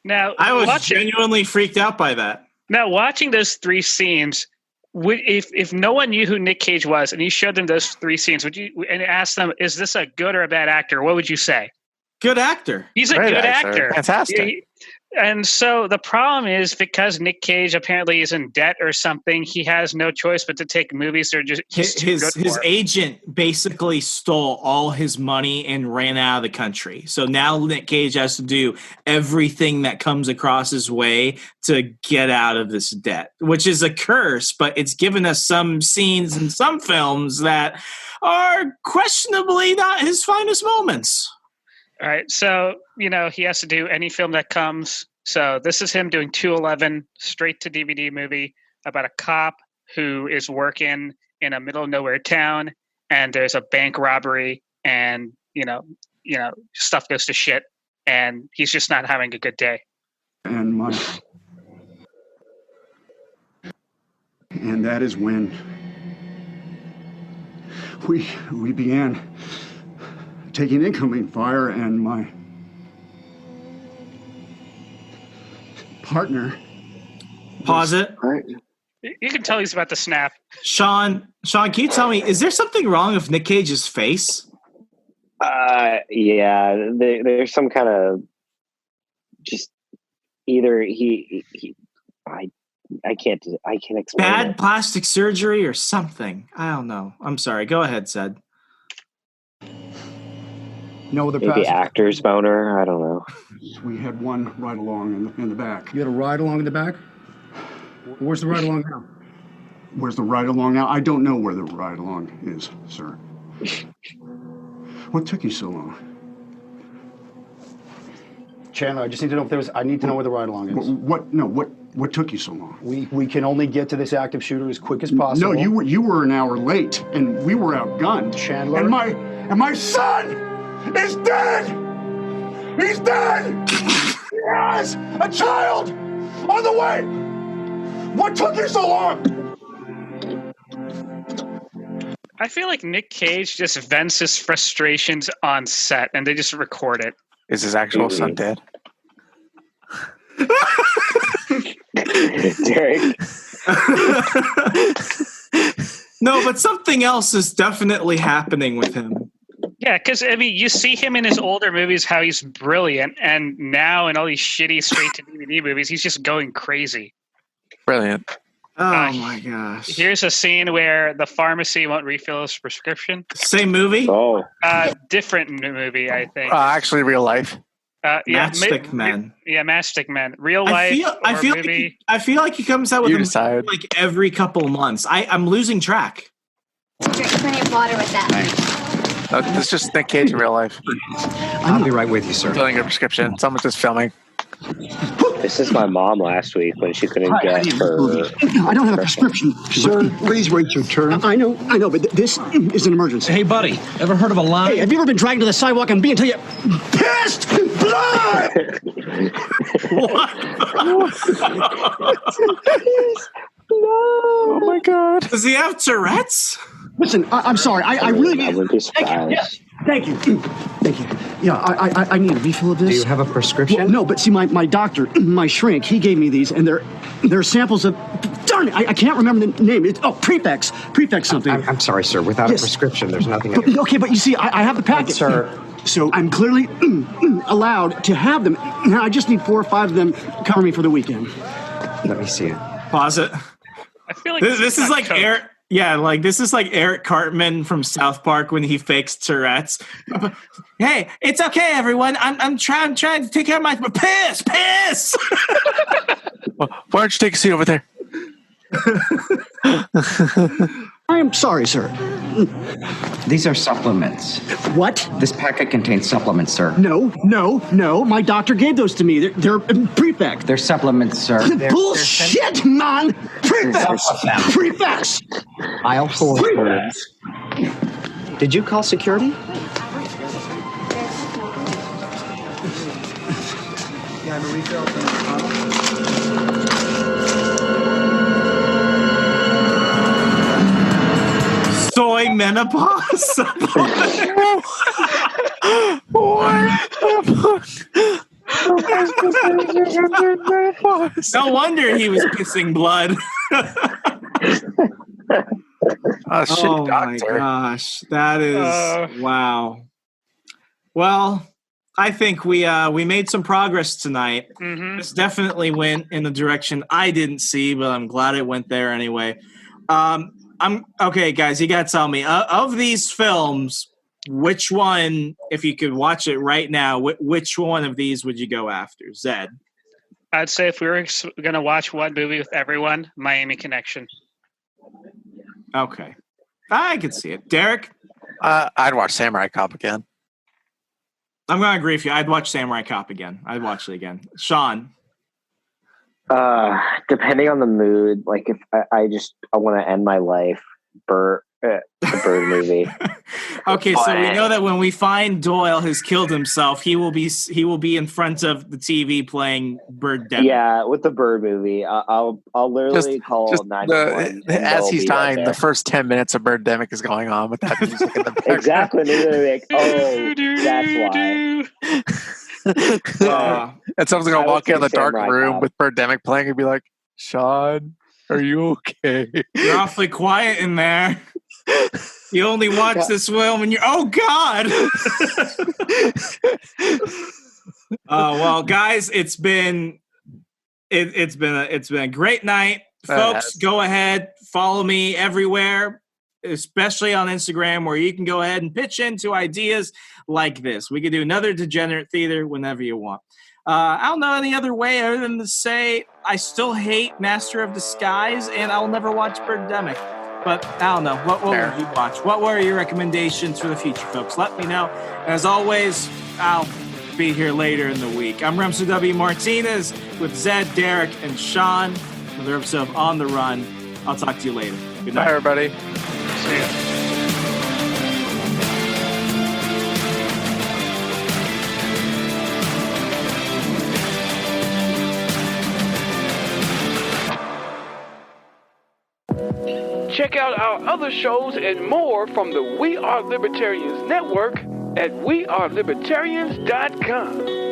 Now, I was genuinely freaked out by that. Now, watching those 3 scenes, if no one knew who Nick Cage was and you showed them those 3 scenes, would you and asked them, is this a good or a bad actor? What would you say? Good actor. He's a good actor. Fantastic. And so the problem is because Nick Cage apparently is in debt or something, he has no choice but to take movies that are just his agent basically stole all his money and ran out of the country. So now Nick Cage has to do everything that comes across his way to get out of this debt, which is a curse, but it's given us some scenes in some films that are questionably not his finest moments. All right, so, he has to do any film that comes. So this is him doing 211, straight to DVD movie about a cop who is working in a middle of nowhere town, and there's a bank robbery, and, stuff goes to shit, and he's just not having a good day. And that is when we began taking incoming fire, and my partner. Pause it. You can tell he's about to snap. Sean, can you tell me, is there something wrong with Nick Cage's face? Yeah, there's some kind of just either I can't explain. Bad plastic surgery or something. I don't know. I'm sorry. Go ahead, Zaid. No other maybe actor's boner. I don't know. We had one ride along in the back. You had a ride along in the back? Where's the ride along now? Where's the ride along now? I don't know where the ride along is, sir. What took you so long? Chandler, I just need to know if there was. I need to know where the ride along is. What took you so long? We can only get to this active shooter as quick as possible. No, you were an hour late, and we were outgunned. Chandler, and my son is dead! He's dead! He has a child on the way! What took you so long? I feel like Nick Cage just vents his frustrations on set, and they just record it. Is his actual son dead? Derek. No, but something else is definitely happening with him. Yeah, because, you see him in his older movies, how he's brilliant, and now in all these shitty straight-to-DVD movies, he's just going crazy. Brilliant. Oh, my gosh. Here's a scene where the pharmacy won't refill his prescription. Same movie? Oh. Different movie, I think. Actually, real life. Matchstick Men. Yeah, Matchstick Men. Real life. I feel like he comes out with them like every couple of months. I'm losing track. Drink plenty of water with that. Thanks. It's just Nick Cage in real life. I'll be right with you, sir. Filling a prescription. Someone's just filming. This is my mom last week when she couldn't get her. I don't have a prescription. Sir, please wait your turn. I know, but this is an emergency. Hey, buddy, ever heard of a line? Hey, have you ever been dragged to the sidewalk and being until you pissed blood? Oh my God. Does he have Tourette's? Listen, I'm sorry. I really need. I wouldn't be surprised. Yes, thank you. Thank you. Yeah, I need a refill of this. Do you have a prescription? Well, no, but see, my doctor, my shrink, he gave me these, and they're samples of. Darn it, I can't remember the name. It's Prefix something. I'm sorry, sir. Without a prescription, there's nothing. Okay, but you see, I have the packet, sir. So I'm clearly allowed to have them. Now I just need 4 or 5 of them to cover me for the weekend. Let me see it. Pause it. I feel like this is like Yeah, like this is like Eric Cartman from South Park when he fakes Tourette's. Hey, it's okay, everyone. I'm trying to take care of my piss. Why don't you take a seat over there? I am sorry, sir. These are supplements. What? This packet contains supplements, sir. No. My doctor gave those to me. They're prefect. They're supplements, sir. Bullshit, man! Prefects! Aisle 4. Prefects. Did you call security? You have a refill for the Soy menopause? No wonder he was pissing blood. Oh my gosh, that is wow. Well, I think we made some progress tonight. Mm-hmm. This definitely went in the direction I didn't see, but I'm glad it went there anyway. I'm okay, guys. You gotta tell me of these films, which one, if you could watch it right now, which one of these would you go after, Zed? I'd say if we were gonna watch one movie with everyone, Miami Connection. Okay, I can see it. Derek, I'd watch Samurai Cop again. I'm gonna agree with you. I'd watch Samurai Cop again. I'd watch it again. Sean. Depending on the mood, like if I want to end my life, the Bird movie. Okay, so we know that when we find Doyle has killed himself, he will be in front of the TV playing Birdemic. Yeah, with the Bird movie, I'll literally call 911. As he's dying, the first 10 minutes of Birdemic is going on with that music in the background. Exactly. They're gonna be like, oh, that's why. And someone's gonna walk in the dark room with Birdemic playing and be like, Sean, are you okay? You're awfully quiet in there. You only watch this film when you're God. Well, guys, it's been a great night. Folks, go ahead, follow me everywhere, especially on Instagram, where you can go ahead and pitch into ideas like this. We could do another Degenerate Theater whenever you want. I don't know any other way other than to say I still hate Master of Disguise, and I'll never watch Birdemic. But I don't know. What would you watch? What were your recommendations for the future, folks? Let me know. As always, I'll be here later in the week. I'm Remso W. Martinez with Zed, Derek, and Sean. Another episode of On the Run. I'll talk to you later. Good night. Bye, everybody. See ya. Check out our other shows and more from the We Are Libertarians network at wearelibertarians.com.